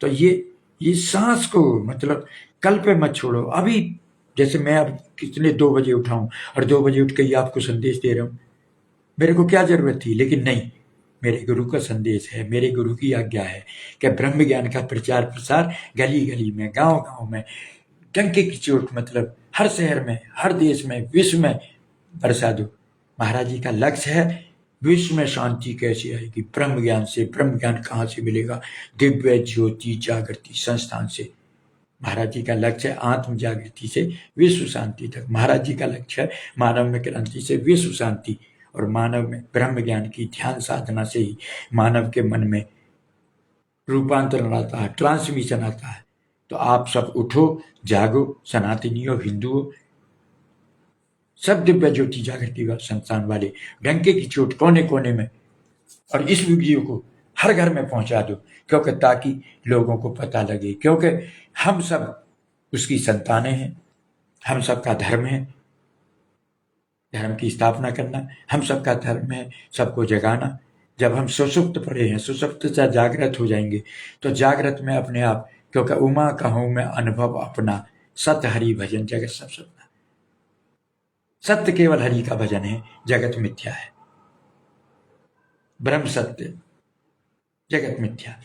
तो ये सांस को मतलब कल पे मत छोड़ो। अभी जैसे मैं अब कितने 2 बजे उठाऊं और 2 बजे उठ के ही आपको संदेश दे रहा हूं, मेरे को क्या जरूरत थी, लेकिन नहीं, मेरे गुरु का संदेश है, मेरे गुरु की आज्ञा है कि ब्रह्म ज्ञान का प्रचार प्रसार गली गली में, गांव गांव में, डंके की चोट मतलब हर शहर में, हर देश में, विश्व में बरसा दो। महाराज जी का लक्ष्य है विश्व में शांति कैसे आएगी, ब्रह्म ज्ञान से। ब्रह्म ज्ञान कहाँ से मिलेगा? दिव्य ज्योति जागृति संस्थान से। महाराज जी का लक्ष्य है आत्म जागृति से विश्व शांति तक। महाराज जी का लक्ष्य है मानव में क्रांति से विश्व शांति, और मानव में ब्रह्म ज्ञान की ध्यान साधना से ही मानव के मन में रूपांतरण आता है, ट्रांसमिशन आता है। तो आप सब उठो, जागो, सनातनियों, हिंदुओं, सब दिव्य ज्योति जागृति संस्थान वाले डंके की चोट कोने कोने में, और इस वीडियो को हर घर में पहुंचा दो, क्योंकि ताकि लोगों को पता लगे, क्योंकि हम सब उसकी संतानें हैं, हम सबका धर्म है धर्म की स्थापना करना, हम सबका धर्म है सबको जगाना। जब हम सुषुप्त पड़े हैं, सुषुप्त से जागृत हो जाएंगे, तो जागृत में अपने आप, क्योंकि उमा कहूं मैं अनुभव अपना, सत हरि भजन जगत सब सपना। सत्य केवल हरि का भजन है, जगत मिथ्या है। ब्रह्म सत्य, जगत मिथ्या,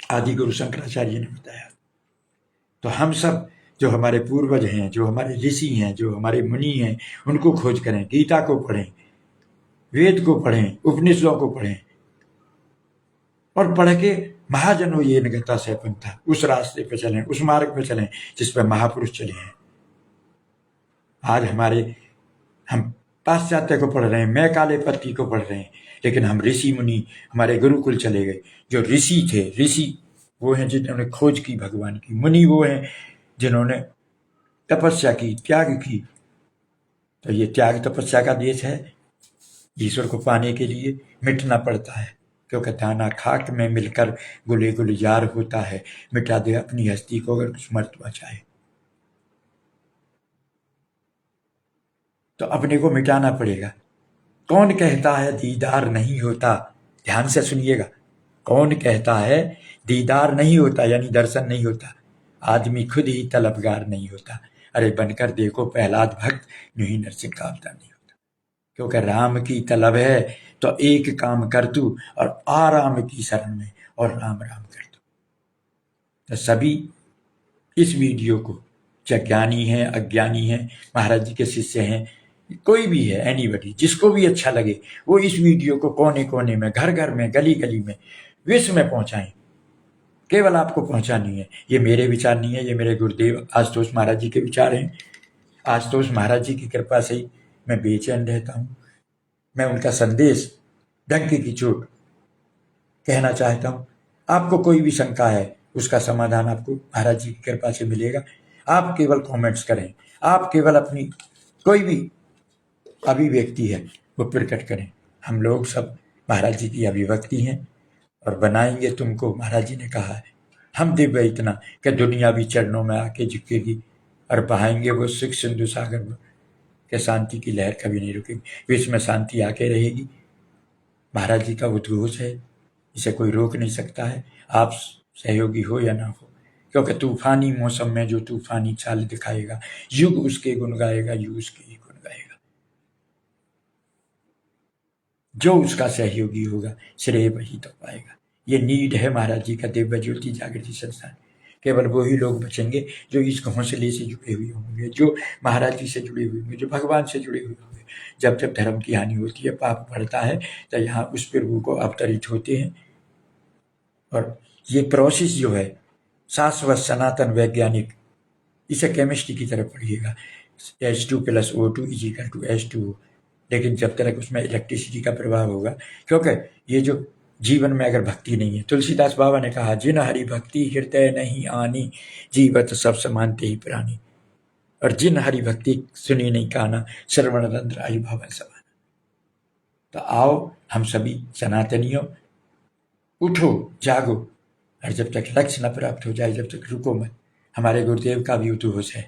आदि गुरु शंकराचार्य ने बताया। तो हम सब जो हमारे पूर्वज हैं, जो हमारे ऋषि हैं, जो हमारे मुनि हैं, उनको खोज करें, गीता को पढ़ें, वेद को पढ़ें, उपनिषदों को पढ़ें, और पढ़ के महाजनों ये नगता से पंथा, उस रास्ते पे चलें, उस मार्ग पे चलें जिस पर महापुरुष चले हैं। आज हम पाश्चात्य को पढ़ रहे हैं, मैं काले पत्ती को पढ़ रहे हैं, लेकिन हम ऋषि मुनि, हमारे गुरुकुल चले गए। जो ऋषि थे, ऋषि वो हैं जिन्होंने खोज की भगवान की, मुनि वो हैं जिन्होंने तपस्या की, त्याग की। तो ये त्याग तपस्या का देश है। ईश्वर को पाने के लिए मिटना पड़ता है, क्योंकि दाना खाक में मिलकर गुले गुलजार होता है, मिटा दे अपनी हस्ती को अगर कुछ मर्तबा चाहे। तो अपने को मिटाना पड़ेगा। कौन कहता है दीदार नहीं होता? ध्यान से सुनिएगा, कौन कहता है दीदार नहीं होता, यानी दर्शन नहीं होता? आदमी खुद ही तलबगार नहीं होता। अरे बनकर देखो प्रहलाद भक्त, यूं नरसिंह का अवतार नहीं होता। क्योंकि राम की तलब है तो एक काम कर तू, और आराम की शरण में, और राम राम कर तू। तो सभी इस वीडियो को, चाहे ज्ञानी है, अज्ञानी है, महाराज जी के शिष्य हैं, कोई भी है, एनीबडी, जिसको भी अच्छा लगे, वो इस वीडियो को कोने कोने में, घर घर में, गली गली में, विश्व में पहुंचाएं। केवल आपको पहुंचानी है। ये मेरे विचार नहीं है, ये मेरे गुरुदेव आशुतोष महाराज जी के विचार हैं। आशुतोष महाराज जी की कृपा से ही मैं बेचैन रहता हूँ। मैं उनका संदेश डंके की चोट कहना चाहता हूँ। आपको कोई भी शंका है, उसका समाधान आपको महाराज जी की कृपा से मिलेगा। आप केवल कमेंट्स करें, आप केवल अपनी कोई भी अभिव्यक्ति है वो प्रकट करें। हम लोग सब महाराज जी की अभिव्यक्ति हैं, और बनाएंगे तुमको, महाराज जी ने कहा है। हम दिव्य इतना कि दुनिया भी चरणों में आके झुकेगी, और बहाएंगे वो सुख सिंधु सागर के शांति की लहर कभी नहीं रुकेगी, विश्व में शांति आके रहेगी। महाराज जी का उद्घोष है, इसे कोई रोक नहीं सकता है, आप सहयोगी हो या ना हो। क्योंकि तूफानी मौसम में जो तूफानी चाल दिखाएगा, युग उसके गुण गाएगा, युग उसके ही गुण गाएगा। जो उसका सहयोगी होगा, श्रेय वही तो पाएगा। ये नीड है महाराज जी का दिव्य ज्योति जागृति संस्थान। केवल वही लोग बचेंगे जो इस घोंसले से जुड़े हुए होंगे, जो महाराज जी से जुड़े हुए होंगे, जो भगवान से जुड़े हुए होंगे। जब जब धर्म की हानि होती है, पाप बढ़ता है, तो यहाँ उस प्रभु को अवतरित होते हैं। और ये प्रोसेस जो है शाश्वत सनातन वैज्ञानिक, इसे केमिस्ट्री की तरफ पढ़िएगा। H2 + O2 = H2O। लेकिन जब तक उसमें इलेक्ट्रिसिटी का प्रभाव होगा, क्योंकि ये जो जीवन में अगर भक्ति नहीं है, तुलसीदास बाबा ने कहा, जिन हरि भक्ति हृदय नहीं आनी, जीवत सब समानते ही प्राणी। और जिन हरि भक्ति सुनी नहीं काना, श्रवण रंध्र आयु भवन समाना। तो आओ हम सभी सनातनियों, उठो जागो, और जब तक लक्ष्य न प्राप्त हो जाए जब तक रुको मत। हमारे गुरुदेव का भी उद्घोष है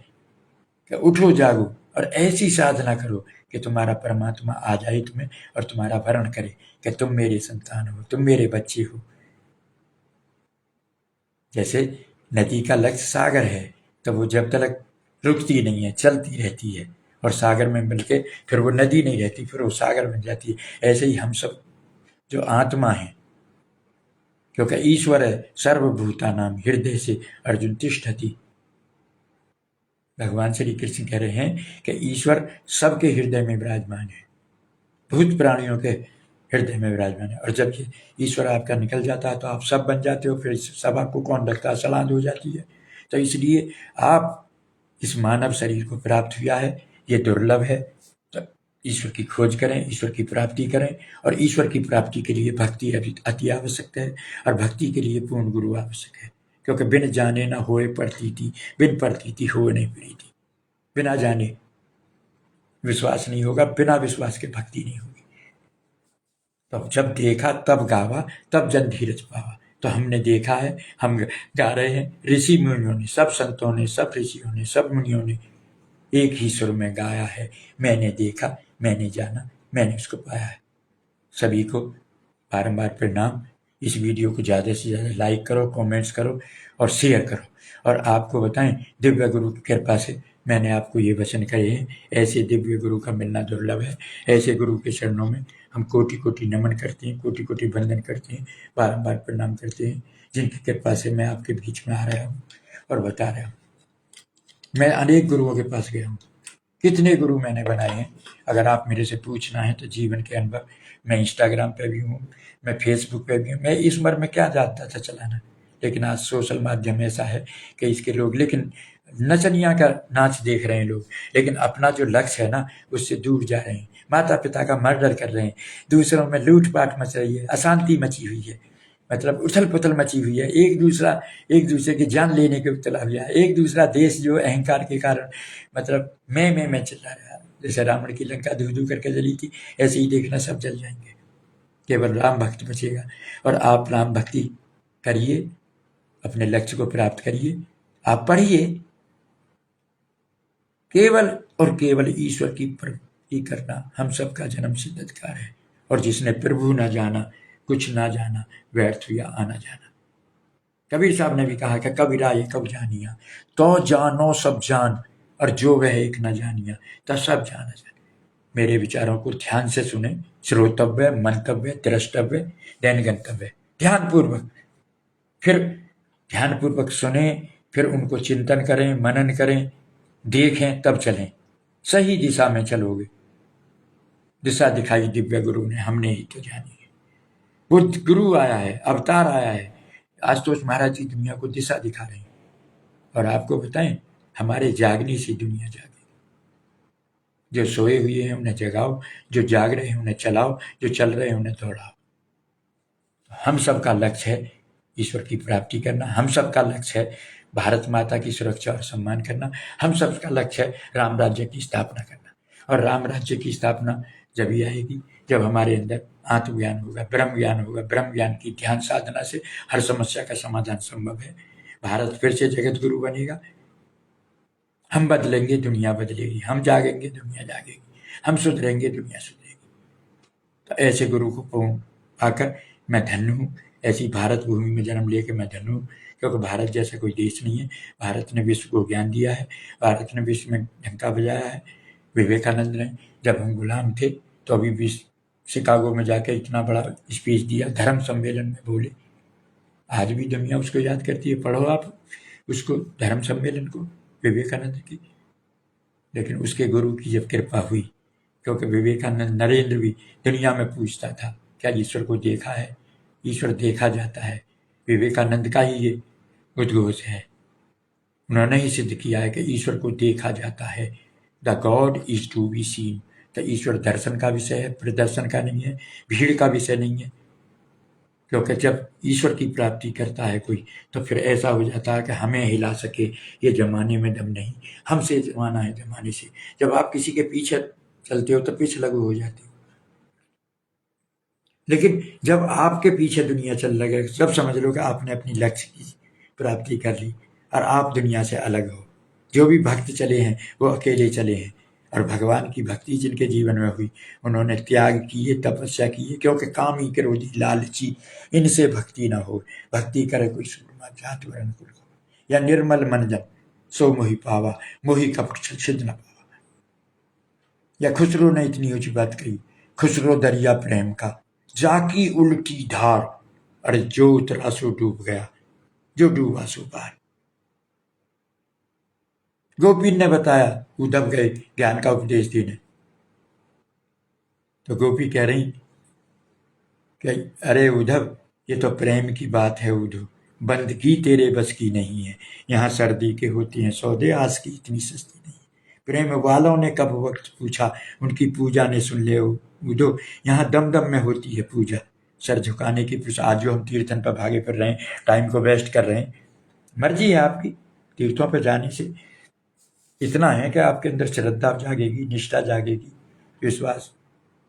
कि उठो जागो और ऐसी साधना करो कि तुम्हारा परमात्मा आ जाए तुम्हें और तुम्हारा वर्ण करे कि तुम मेरे संतान हो, तुम मेरे बच्चे हो। जैसे नदी का लक्ष्य सागर है, तो वो जब तक रुकती नहीं है, चलती रहती है, और सागर में मिलके फिर वो नदी नहीं रहती, फिर वो सागर बन जाती है। ऐसे ही हम सब जो आत्मा है, क्योंकि ईश्वर है सर्वभूतानां हृदय से अर्जुन तिष्ठति। भगवान श्री कृष्ण कह रहे हैं कि ईश्वर सबके हृदय में विराजमान है, भूत प्राणियों के हृदय में विराजमान है। और जब ये ईश्वर आपका निकल जाता है तो आप सब बन जाते हो, फिर सब आपको कौन रखता है, सलाद हो जाती है। तो इसलिए आप इस मानव शरीर को प्राप्त हुआ है, ये दुर्लभ है, तो ईश्वर की खोज करें, ईश्वर की प्राप्ति करें। और ईश्वर की प्राप्ति के लिए भक्ति अति आवश्यक है, और भक्ति के लिए पूर्ण गुरु आवश्यक है। क्योंकि बिन जाने न होए प्रतीति, बिन प्रतीति हो नहीं प्रीति। बिना जाने विश्वास नहीं होगा, बिना विश्वास के भक्ति नहीं होगी। तो जब देखा तब गावा, तब जन धीरज पावा। तो हमने देखा है, हम गा रहे हैं। ऋषि मुनियों ने, सब संतों ने, सब ऋषियों ने, सब मुनियों ने एक ही सुर में गाया है, मैंने देखा, मैंने जाना, मैंने उसको पाया है। सभी को बारंबार प्रणाम। इस वीडियो को ज़्यादा से ज़्यादा लाइक करो, कमेंट्स करो और शेयर करो। और आपको बताएं, दिव्य गुरु की कृपा से मैंने आपको ये वचन कहे हैं, ऐसे दिव्य गुरु का मिलना दुर्लभ है। ऐसे गुरु के चरणों में हम कोटि कोटि नमन करते हैं, कोटि कोटि वंदन करते हैं, बारंबार प्रणाम करते हैं, जिनकी कृपा से मैं आपके बीच में आ रहा हूँ और बता रहा हूँ। मैं अनेक गुरुओं के पास गया हूँ, कितने गुरु मैंने बनाए हैं। अगर आप मेरे से पूछना है तो जीवन के अनुभव, मैं इंस्टाग्राम पे भी हूँ, मैं फेसबुक पे भी हूँ। मैं इस उम्र में क्या जानता था चलाना, लेकिन आज सोशल माध्यम ऐसा है कि इसके लोग लेकिन नचनिया का नाच देख रहे हैं लोग, लेकिन अपना जो लक्ष्य है ना उससे दूर जा रहे हैं। माता पिता का मर्डर कर रहे हैं, दूसरों में लूटपाट मच रही है, अशांति मची हुई है, मतलब उथल पुथल मची हुई है। एक दूसरे की जान लेने के उतला हुआ है। एक दूसरा देश जो अहंकार के कारण मतलब मैं चिल्ला रहा है। जैसे रावण की लंका धू धू करके जली थी, ऐसे ही देखना सब जल जाएंगे, केवल राम भक्त बचेगा। और आप राम भक्ति करिए, अपने लक्ष्य को प्राप्त करिए। आप पढ़िए, केवल और केवल ईश्वर की प्रभुति करना हम सबका जन्म सिद्ध अधिकार है। और जिसने प्रभु न जाना, कुछ ना जाना, व्यर्थ हुआ आना जाना। कबीर साहब ने भी कहा कि कबीरा ये कब जानिया, तो जानो सब जान, और जो वह एक न जानिया, तो सब जाना जाने। मेरे विचारों को ध्यान से सुने, श्रोतव्य, मंतव्य, द्रष्टव्य, दैन गंतव्य, ध्यानपूर्वक। फिर ध्यानपूर्वक सुने, फिर उनको चिंतन करें, मनन करें, देखें, तब चलें। सही दिशा में चलोगे। दिशा दिखाई दिव्य गुरु ने, हमने ही तो जानी है। बुद्ध गुरु आया है, अवतार आया है, आशुतोष महाराज जी दुनिया को दिशा दिखा रहे हैं। और आपको बताएं, हमारे जागने से दुनिया जागेगी। जो सोए हुए हैं उन्हें जगाओ, जो जाग रहे हैं उन्हें चलाओ, जो चल रहे हैं उन्हें दौड़ाओ। हम सबका लक्ष्य है ईश्वर की प्राप्ति करना, हम सबका लक्ष्य है भारत माता की सुरक्षा और सम्मान करना, हम सबका लक्ष्य है राम राज्य की स्थापना करना। और राम राज्य की स्थापना जब ही आएगी जब हमारे अंदर आत्मज्ञान होगा, ब्रह्म ज्ञान होगा। ब्रह्म ज्ञान की ध्यान साधना से हर समस्या का समाधान संभव है। भारत फिर से जगत गुरु बनेगा। हम बदलेंगे, दुनिया बदलेगी। हम जागेंगे, दुनिया जागेगी। हम सुधरेंगे, दुनिया सुधरेगी। तो ऐसे गुरु को पाकर मैं धन्य हूँ। ऐसी भारत भूमि में जन्म लेकर मैं धन्य हूँ, क्योंकि भारत जैसा कोई देश नहीं है। भारत ने विश्व को ज्ञान दिया है, भारत ने विश्व में डंका बजाया है। विवेकानंद ने, जब हम गुलाम थे तो अभी विश्व शिकागो में जाकर इतना बड़ा स्पीच दिया, धर्म सम्मेलन में बोले। आज भी दुनिया उसको याद करती है। पढ़ो आप उसको, धर्म सम्मेलन को, विवेकानंद की। लेकिन उसके गुरु की जब कृपा हुई, क्योंकि विवेकानंद नरेंद्र भी दुनिया में पूछता था क्या ईश्वर को देखा है। ईश्वर देखा जाता है, विवेकानंद का ही ये उद्घोष है। उन्होंने ही सिद्ध किया है कि ईश्वर को देखा जाता है। The God is to be seen. तो ईश्वर दर्शन का विषय है, प्रदर्शन का नहीं है, भीड़ का विषय नहीं है। क्योंकि जब ईश्वर की प्राप्ति करता है कोई, तो फिर ऐसा हो जाता है कि हमें हिला सके ये जमाने में दम नहीं, हमसे जमाना है जमाने से। जब आप किसी के पीछे चलते हो तो पीछे लगू हो जाते हो, लेकिन जब आपके पीछे दुनिया चल लगे, जब समझ लो कि आपने अपनी लक्ष्य की प्राप्ति कर ली और आप दुनिया से अलग हो। जो भी भक्त चले हैं वो अकेले चले हैं, और भगवान की भक्ति जिनके जीवन में हुई, उन्होंने त्याग किए, तपस्या की है, क्योंकि कामी क्रोधी लालची इनसे भक्ति ना हो। भक्ति करे कोई सूरमा जात वरण कुल को, या निर्मल मन जन सो मोहि पावा, मोहि कपट छिद न पावा। या खुसरो ने इतनी ऊंची बात कही, खुसरो दरिया प्रेम का जाकी उल्टी धार, अरे जो उतरा सो डूब गया, जो डूबा सो पार। गोपी ने बताया, उद्धव गए ज्ञान का उपदेश देने, तो गोपी कह रही कि अरे उद्धव, ये तो प्रेम की बात है उद्धव, बंदगी तेरे बस की नहीं है। यहाँ सर्दी के होती हैं सौदे, आज की इतनी सस्ती नहीं। प्रेम वालों ने कब वक्त पूछा, उनकी पूजा ने सुन ले उद्धव, यहाँ दम दम में होती है पूजा। सर झुकाने की आज जो हम तीर्थन पर भागे फिर रहे हैं, टाइम को वेस्ट कर रहे हैं, मर्जी है आपकी। तीर्थों पर जाने से इतना है कि आपके अंदर श्रद्धा जागेगी, निष्ठा जागेगी, विश्वास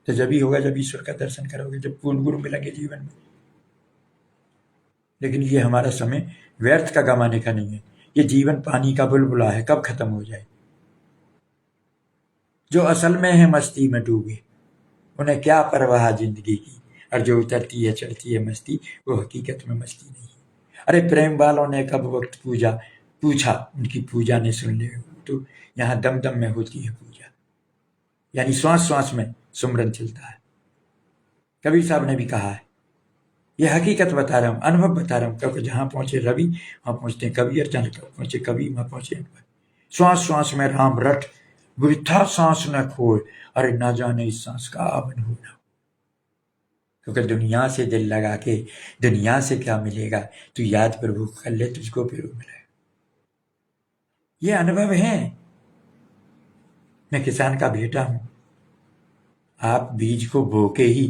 तो जब ही होगा जब ईश्वर का दर्शन करोगे, जब पूर्ण गुरु मिलेंगे जीवन में। लेकिन ये हमारा समय व्यर्थ का गंवाने का नहीं है। ये जीवन पानी का बुलबुला है, कब खत्म हो जाए। जो असल में है मस्ती में डूबे, उन्हें क्या परवाह जिंदगी की, और जो उतरती है चढ़ती है मस्ती, वो हकीकत में मस्ती नहीं है। अरे प्रेम वालों ने कब वक्त पूछा, उनकी पूजा ने सुन ले। तो यहाँ दम दम में होती है पूजा, यानी श्वास श्वास में सुमरन चलता है। कबीर साहब ने भी कहा है, ये हकीकत बता रहा हूँ, अनुभव बता रहा हूँ, क्योंकि जहाँ पहुंचे रवि वहां पहुंचते हैं कवि, और जहाँ पहुंचे कवि वहां पहुंचे अनुभव। श्वास श्वास में राम रट, वृथा सांस न खोए, अरे ना जाने इस सांस का आवन हो ना। क्योंकि दुनिया से दिल लगा के दुनिया से क्या मिलेगा, तू याद प्रभु कर ले, तुझको फिर मिलेगा। ये अनुभव है। मैं किसान का बेटा हूं। आप बीज को बो के ही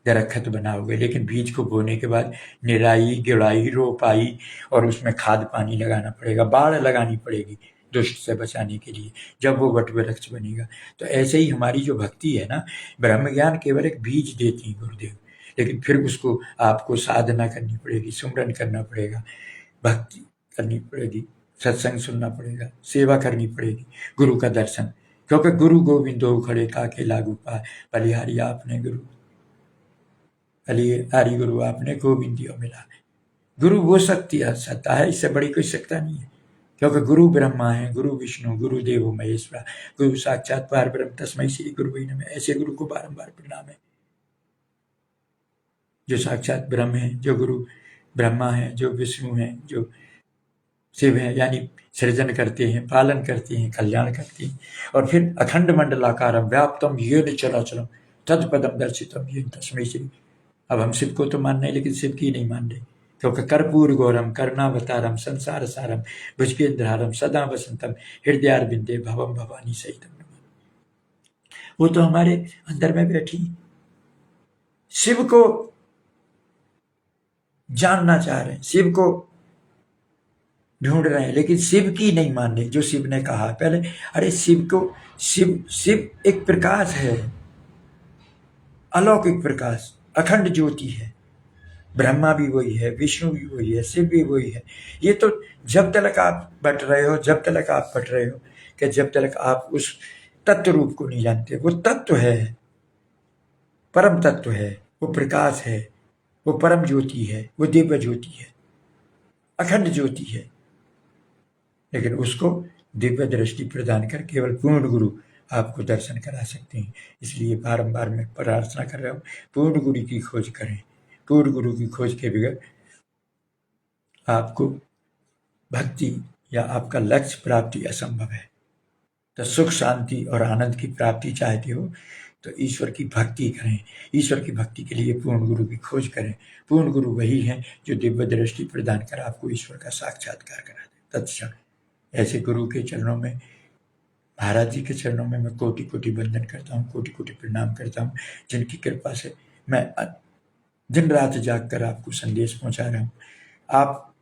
दरख्त बनाओगे, लेकिन बीज को बोने के बाद निराई गुड़ाई रोपाई और उसमें खाद पानी लगाना पड़ेगा, बाढ़ लगानी पड़ेगी दुष्ट से बचाने के लिए, जब वो वट वृक्ष बनेगा। तो ऐसे ही हमारी जो भक्ति है ना, ब्रह्म ज्ञान केवल एक बीज देती है गुरुदेव, लेकिन फिर उसको आपको साधना करनी पड़ेगी, सुमरन करना पड़ेगा, भक्ति करनी पड़ेगी, सत्संग सुनना पड़ेगा, सेवा करनी पड़ेगी, गुरु का दर्शन। क्योंकि गुरु गोविंदो खड़े काके लागू पाए, बलिहारी आपने गुरु, हरि गुरु आपने गोविंदियो मिला। गुरु वो शक्ति सत्ता है, इससे बड़ी कोई सत्ता नहीं है। क्योंकि गुरु ब्रह्मा है, गुरु विष्णु, गुरु देवो महेश्वरा, गुरु साक्षात पार ब्रह्म तस्मै श्री गुरुवे नमः। ऐसे गुरु को बारंबार प्रणाम है, जो साक्षात ब्रह्म है, जो गुरु ब्रह्मा है, जो विष्णु है, जो शिव है, यानी सृजन करते हैं, पालन करते हैं, कल्याण करते हैं। और फिर अखंड मंडलाकारम व्याप्तम येन चराचरम तत्पदम दर्शितम येन तस्मै श्री। अब हम शिव को तो मान रहे, लेकिन शिव की नहीं मान रहे, क्योंकि कर्पूर गौरम करुणावतारम संसार सारम भुजगेंद्रहारम सदा वसंतम हृदयारविंदे भवम भवानी सहितम। वो तो हमारे अंदर में बैठी, शिव को जानना चाह रहे हैं, शिव को ढूंढ रहे हैं, लेकिन शिव की नहीं मान रहे, जो शिव ने कहा पहले। अरे शिव को, शिव एक प्रकाश है, अलौकिक प्रकाश, अखंड ज्योति है। ब्रह्मा भी वही है, विष्णु भी वही है, शिव भी वही है। ये तो जब तक आप बट रहे हो, जब तक आप बट रहे हो, कि जब तक आप उस तत्व रूप को नहीं जानते। वो तत्व है, परम तत्व है, वो प्रकाश है, वो परम ज्योति है, वो दिव्य ज्योति है, अखंड ज्योति है। लेकिन उसको दिव्य दृष्टि प्रदान कर केवल पूर्ण गुरु आपको दर्शन करा सकते हैं। इसलिए बारंबार मैं प्रार्थना कर रहा हूँ, पूर्ण गुरु की खोज करें। पूर्ण गुरु की खोज के बगैर आपको भक्ति या आपका लक्ष्य प्राप्ति असंभव है। तो सुख शांति और आनंद की प्राप्ति चाहते हो तो ईश्वर की भक्ति करें। ईश्वर की भक्ति के लिए पूर्ण गुरु की खोज करें। पूर्ण गुरु वही है जो दिव्य दृष्टि प्रदान कर आपको ईश्वर का साक्षात्कार करा दे तत्क्षण। ऐसे गुरु के चरणों में, महाराज जी के चरणों में मैं कोटि कोटि वंदन करता हूँ, कोटि कोटि प्रणाम करता हूँ, जिनकी कृपा से मैं दिन रात जाग कर आपको संदेश पहुंचा रहा हूं। आप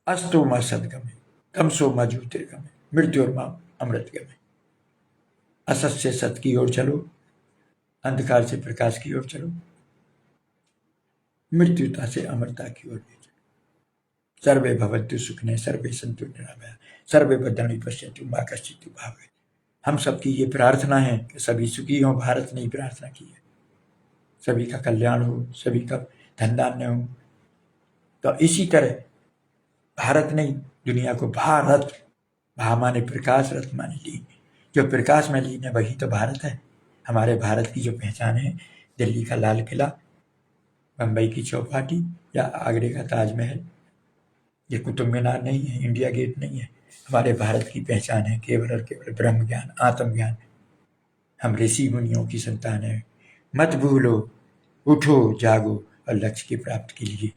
अस्तो मा सदगमे तमसो मा ज्योतिर्गमे मृत्योर्मा अमृतगमे। असत से सत की ओर चलो, अंधकार से प्रकाश की ओर चलो, मृत्युता से अमरता की ओर ले चलो। सर्वे भवन्तु सुखिनः सर्वे सन्तु निरामयाः सर्वे भद्राणि पश्यन्तु मा कश्चित् दुःखभाग्। हम सबकी ये प्रार्थना है कि सभी सुखी हों। भारत ने ही प्रार्थना की है, सभी का कल्याण हो, सभी का धन धान्य हो। तो इसी तरह भारत ने दुनिया को भारत, भा माने प्रकाश, रथ माने लीन, जो प्रकाश में लीन है वही तो भारत है। हमारे भारत की जो पहचान है, दिल्ली का लाल किला, बम्बई की चौपाटी या आगरे का ताजमहल, ये कुतुब मीनार नहीं है, इंडिया गेट नहीं है। हमारे भारत की पहचान है केवल और केवल ब्रह्म ज्ञान, आत्मज्ञान। हम ऋषि मुनियों की संतान है। मत भूलो, उठो, जागो और लक्ष्य की प्राप्ति के लिए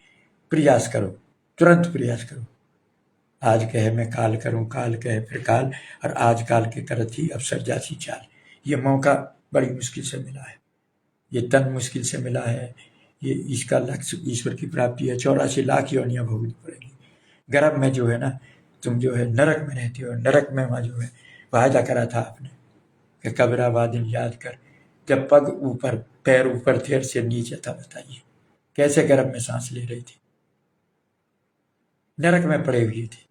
प्रयास करो, तुरंत प्रयास करो। आज कहे मैं काल करूं, काल कहे फिर काल, और आज काल के करत ही अवसर जासी चाल। ये मौका बड़ी मुश्किल से मिला है, ये तन मुश्किल से मिला है। ये इसका लक्ष्य ईश्वर की प्राप्ति है। 84 लाख योनियां भोगनी पड़ेगी। गर्भ में जो है ना, तुम जो है नरक में रहती हो, नरक में वहाँ जो है वायदा करा था आपने कि कब्रा वादिन याद कर, जब पग ऊपर पैर ऊपर थे से नीचे था। बताइए कैसे गर्भ में सांस ले रही थी, नरक में पड़े हुए थे।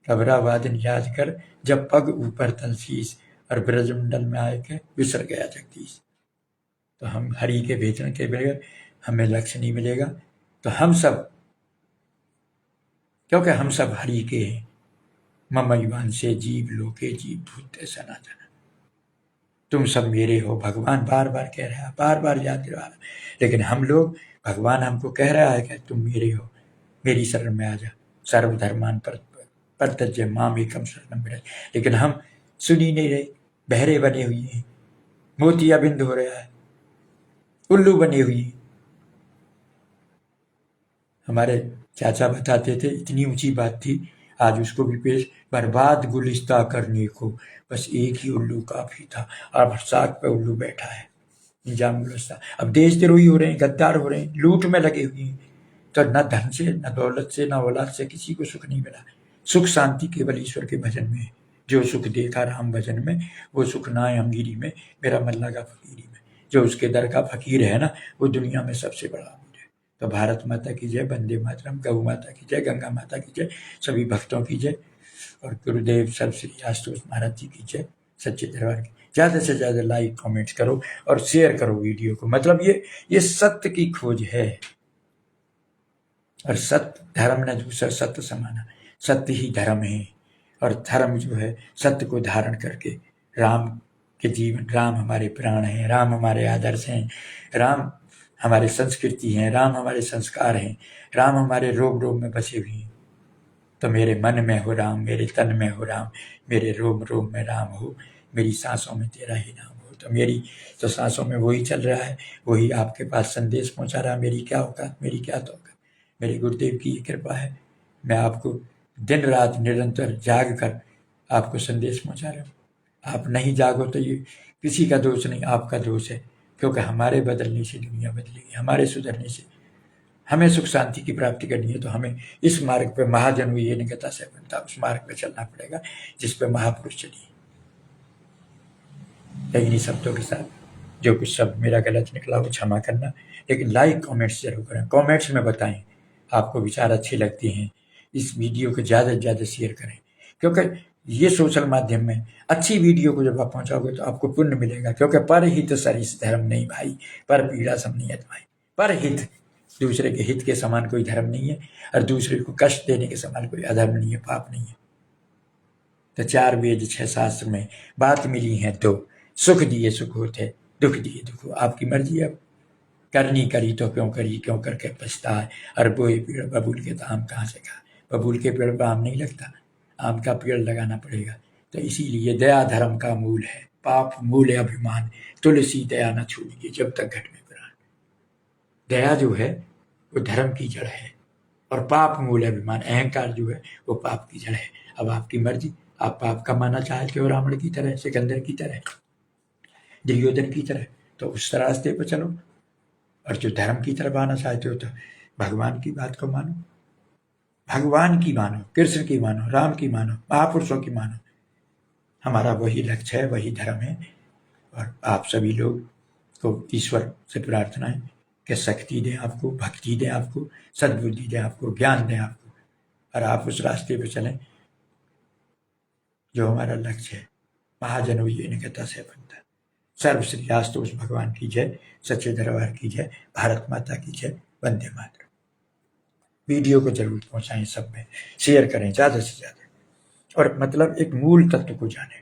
कब्रा वादिन याद कर, जब पग ऊपर तन शीस, और ब्रजमंडल में आए के विसर गया जगदीश। तो हम हरि के भेजन के बगैर हमें लक्ष्य नहीं मिलेगा। तो हम सब, क्योंकि हम सब हरि के हैं। मम युवान से जीव लोके जीव भूते सनातन, तुम सब मेरे हो। भगवान बार बार कह रहा है, बार बार याद दिला रहा है। लेकिन हम लोग, भगवान हमको कह रहा है कि तुम मेरे हो, मेरी शरण में आ जा। सर्वधर्मान परित्यज्य माम एकम शरणम व्रज। लेकिन हम सुन ही नहीं रहे, बहरे बने हुए हैं, मोतियाबिंद हो रहा है, उल्लू बने हुए हैं। हमारे चाचा बताते थे, इतनी ऊंची बात थी, आज उसको भी पेश। बर्बाद गुलिस्ता करने को बस एक ही उल्लू काफी था, और साग पे उल्लू बैठा है, इंजाम गुलिस्ता। अब देशद्रोही हो रहे हैं, गद्दार हो रहे हैं, लूट में लगे हुए हैं। तो न धन से, न दौलत से, न औलाद से किसी को सुख नहीं मिला। सुख शांति केवल ईश्वर के भजन में है। जो सुख देखा राम भजन में, वो सुख ना है अमीरी में, मेरा मन लगा फकीरी में। जो उसके दर का फकीर है ना, वो दुनिया में सबसे बड़ा अमीर है। तो भारत माता की जय, वंदे मातरम, गौ माता की जय, गंगा माता की जय, सभी भक्तों की जय, और गुरुदेव सर श्री आशुतोष महाराज जी की जय, सच्चे दरबार की। ज़्यादा से ज़्यादा लाइक कमेंट्स करो और शेयर करो वीडियो को। मतलब ये सत्य की खोज है, और सत्य धर्म ने दूसरा सत्य समाना, सत्य ही धर्म है। और धर्म जो है सत्य को धारण करके, राम के जीवन, राम हमारे प्राण हैं, राम हमारे आदर्श हैं, राम हमारे संस्कृति हैं, राम हमारे संस्कार हैं, राम हमारे रोम रोम में बसे हुए हैं। तो मेरे मन में हो राम, मेरे तन में हो राम, मेरे रोम रोम में राम हो, मेरी सांसों में तेरा ही नाम हो। तो मेरी तो सांसों में वही चल रहा है, वही आपके पास संदेश पहुंचा रहा है। मेरी क्या औकात, मेरी क्या तौकात, मेरे गुरुदेव की कृपा है। मैं आपको दिन रात निरंतर जाग कर आपको संदेश पहुंचा रहा हूँ। आप नहीं जागो तो ये किसी का दोष नहीं, आपका दोष है। क्योंकि हमारे बदलने से दुनिया बदलेगी, हमारे सुधरने से। हमें सुख शांति की प्राप्ति करनी है, तो हमें इस मार्ग पर, महाजन्म ये निगता से बनता, उस मार्ग पर चलना पड़ेगा जिस पर महापुरुष चलिए। इन्हीं शब्दों के साथ जो कुछ शब्द मेरा गलत निकला वो क्षमा करना। लेकिन लाइक कमेंट्स जरूर करें, कमेंट्स में बताएं आपको विचार अच्छे लगते हैं। इस वीडियो को ज़्यादा से ज़्यादा शेयर करें, क्योंकि ये सोशल माध्यम में अच्छी वीडियो को जब आप पहुंचाओगे तो आपको पुण्य मिलेगा। क्योंकि पर हित सरिस धर्म नहीं भाई, पर पीड़ा समनियत भाई। पर हित, दूसरे के हित के समान कोई धर्म नहीं है, और दूसरे को कष्ट देने के समान कोई अधर्म नहीं है, पाप नहीं है। तो 4 वेद 6 शास्त्र में बात मिली है दो, सुख दिए सुख होते, दुख दिए दुख हो। आपकी मर्जी अब करनी करी तो क्यों करी, क्यों करके पछता है। और बोए पेड़ बबूल के, तो आम कहाँ से खा। बबूल के पेड़ पर आम नहीं लगता, आम का पेड़ लगाना पड़ेगा। तो इसीलिए दया धर्म का मूल है, पाप मूल है अभिमान, तुलसी दया न छोड़िए जब तक घट में प्राण। दया जो है वो धर्म की जड़ है, और पाप मूल है अभिमान, अहंकार जो है वो पाप की जड़ है। अब आपकी मर्जी, आप पाप कमाना चाहते हो रावण की तरह, सिकंदर की तरह, दुर्योधन की तरह, तो उस रास्ते पर चलो। और जो धर्म की तरफ आना चाहते हो तो भगवान की बात को मानो, भगवान की मानो, कृष्ण की मानो, राम की मानो, महापुरुषों की मानो। हमारा वही लक्ष्य है, वही धर्म है। और आप सभी लोग को ईश्वर से प्रार्थना है कि शक्ति दें आपको, भक्ति दें आपको, सद्बुद्धि दें आपको, ज्ञान दें आपको, और आप उस रास्ते पर चलें जो हमारा लक्ष्य है। महाजनो ये निकता से बनता। सर्वश्रेयास्तु उस भगवान की जय, सच्चे दरबार की जय, भारत माता की जय, वंदे मातरम। वीडियो को जरूर पहुंचाएं, सब में शेयर करें ज़्यादा से ज़्यादा, और मतलब एक मूल तत्व को जानें।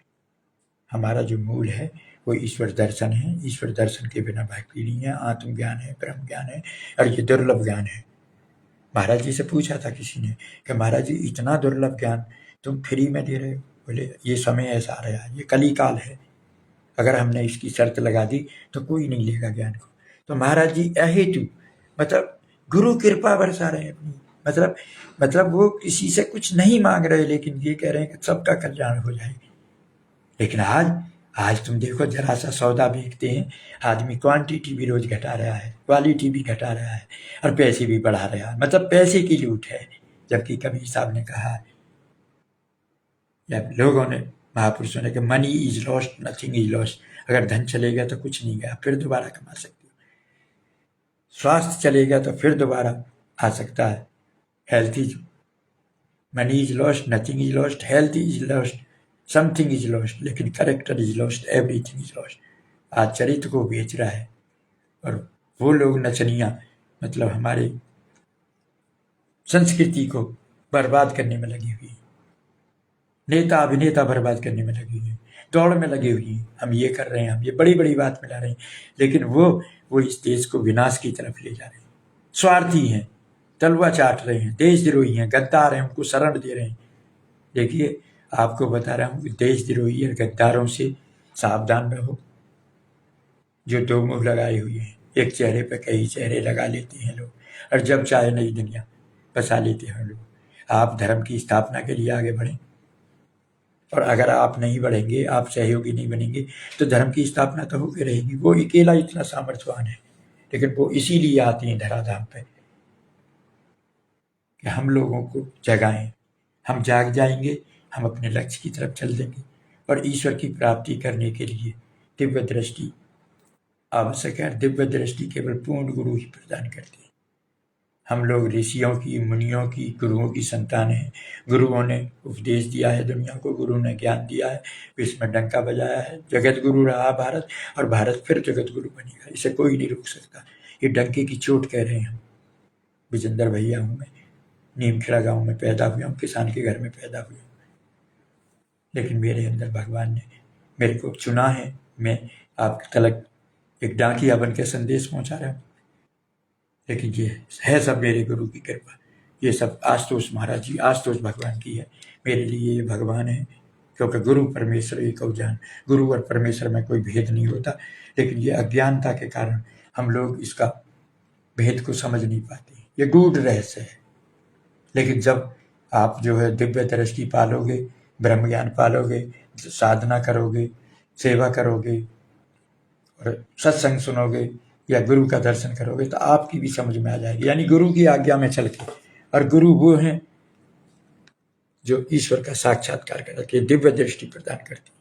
हमारा जो मूल है वो ईश्वर दर्शन है। ईश्वर दर्शन के बिना भक्ति नहीं है, आत्मज्ञान है, ब्रह्म ज्ञान है, और ये दुर्लभ ज्ञान है। महाराज जी से पूछा था किसी ने कि महाराज जी इतना दुर्लभ ज्ञान तुम फ्री में दे रहे हो? बोले ये समय ऐसा आ रहा है, ये कली काल है, अगर हमने इसकी शर्त लगा दी तो कोई नहीं लेगा ज्ञान को। तो महाराज जी अहेतु मतलब गुरु कृपा बरसा रहे हैं अपनी, मतलब वो किसी से कुछ नहीं मांग रहे, लेकिन ये कह रहे हैं कि सबका कल्याण हो जाए। लेकिन आज तुम देखो, जरा सा सौदा बेचते हैं आदमी, क्वांटिटी भी रोज घटा रहा है, क्वालिटी भी घटा रहा है, और पैसे भी बढ़ा रहा है, मतलब पैसे की लूट है। जबकि कबीर साहब ने कहा, या लोगों ने, महापुरुषों ने, कि money is lost, nothing is lost. अगर धन चले गया तो कुछ नहीं गया, फिर दोबारा कमा सकते हो। स्वास्थ्य चले गया तो फिर दोबारा आ सकता है। Health is, money is lost, nothing is lost, health is lost, something is lost, लेकिन character is lost, everything is lost. आज चरित्र को बेच रहा है, और वो लोग नचनिया मतलब हमारे संस्कृति को बर्बाद करने में लगी हुई, नेता अभिनेता बर्बाद करने में लगी हुई, दौड़ में लगी हुई। हम ये कर रहे हैं, हम ये बड़ी बड़ी बात मिला रहे हैं, लेकिन वो इस देश को विनाश की तरफ ले जा रहे हैं। स्वार्थी हैं, तलवा चाट रहे हैं, देशद्रोही हैं, गद्दार हैं, उनको शरण दे रहे हैं। देखिए, आपको बता रहा हूँ कि देशद्रोही और गद्दारों से सावधान रहो, जो दो मुंह लगाए हुए हैं। एक चेहरे पर कई चेहरे लगा लेते हैं लोग, और जब चाहे नई दुनिया बसा लेते हैं लोग। आप धर्म की स्थापना के लिए आगे बढ़ें, और अगर आप नहीं बढ़ेंगे, आप सहयोगी नहीं बनेंगे, तो धर्म की स्थापना तो होकर रहेगी। वो अकेला इतना सामर्थ्यवान है, लेकिन वो इसीलिए आते हैं धराधाम पे कि हम लोगों को जगाएं। हम जाग जाएंगे, हम अपने लक्ष्य की तरफ चल देंगे, और ईश्वर की प्राप्ति करने के लिए दिव्य दृष्टि आवश्यक है। दिव्य दृष्टि केवल पूर्ण गुरु ही प्रदान करते हैं। हम लोग ऋषियों की, मुनियों की, गुरुओं की संतान हैं। गुरुओं ने उपदेश दिया है दुनिया को, गुरु ने ज्ञान दिया है, विश्व में डंका बजाया है। जगत गुरु रहा भारत, और भारत फिर जगत गुरु बनेगा, इसे कोई नहीं रोक सकता। ये डंके की चोट कह रहे हैं हम। विजेंद्र भैया हूँ मैं, नीमखेड़ा गाँव में पैदा हुआ हूँ, किसान के घर में पैदा हुआ हूँ, लेकिन मेरे अंदर भगवान ने मेरे को चुना है। मैं आप तलक एक डाकिया बन के संदेश पहुंचा रहा हूँ, लेकिन ये है सब मेरे गुरु की कृपा। ये सब आशुतोष महाराज जी, आशुतोष भगवान की है। मेरे लिए ये भगवान है, क्योंकि गुरु परमेश्वर एक जान, गुरु और परमेश्वर में कोई भेद नहीं होता। लेकिन ये अज्ञानता के कारण हम लोग इसका भेद को समझ नहीं पाते। ये गूढ़ रहस्य है। लेकिन जब आप जो है दिव्य दृष्टि पालोगे, ब्रह्म ज्ञान पालोगे, साधना करोगे, सेवा करोगे, और सत्संग सुनोगे, या गुरु का दर्शन करोगे, तो आपकी भी समझ में आ जाएगी। यानी गुरु की आज्ञा में चल के, और गुरु वो हैं जो ईश्वर का साक्षात्कार करके दिव्य दृष्टि प्रदान करती।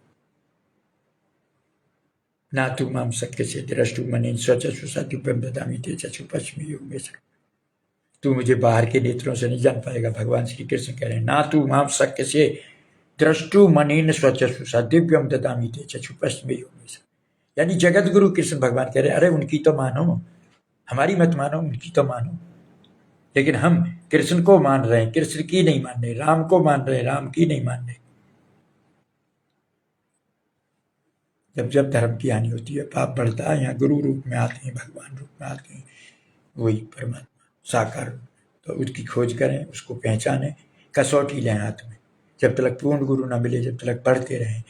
ना तू माम सत्य से दृष्टु मनीन स्वचक्षु सत्युपम ददामि ते चक्षु पश्चिमी युग में। तू मुझे बाहर के नेत्रों से नहीं जान पाएगा, भगवान श्री कृष्ण कह रहे हैं। ना तू माम सत्य से दृष्टु मनीन स्वचक्षु सदिव्यम ददामि ते चक्षु पश्चिमी युग में। यानी जगत गुरु कृष्ण भगवान कह रहे हैं, अरे उनकी तो मानो, हमारी मत मानो, उनकी तो मानो। लेकिन हम कृष्ण को मान रहे हैं, कृष्ण की नहीं मान रहे, राम को मान रहे, राम की नहीं मान रहे। जब जब धर्म की हानि होती है, पाप बढ़ता है, यहाँ गुरु रूप में आते हैं, भगवान रूप में आते हैं, वही परमात्मा साकार। तो उसकी खोज करें, उसको पहचानें, कसौटी लें हाथ में। जब तक पूर्ण गुरु ना मिले, जब तक पढ़ते रहें।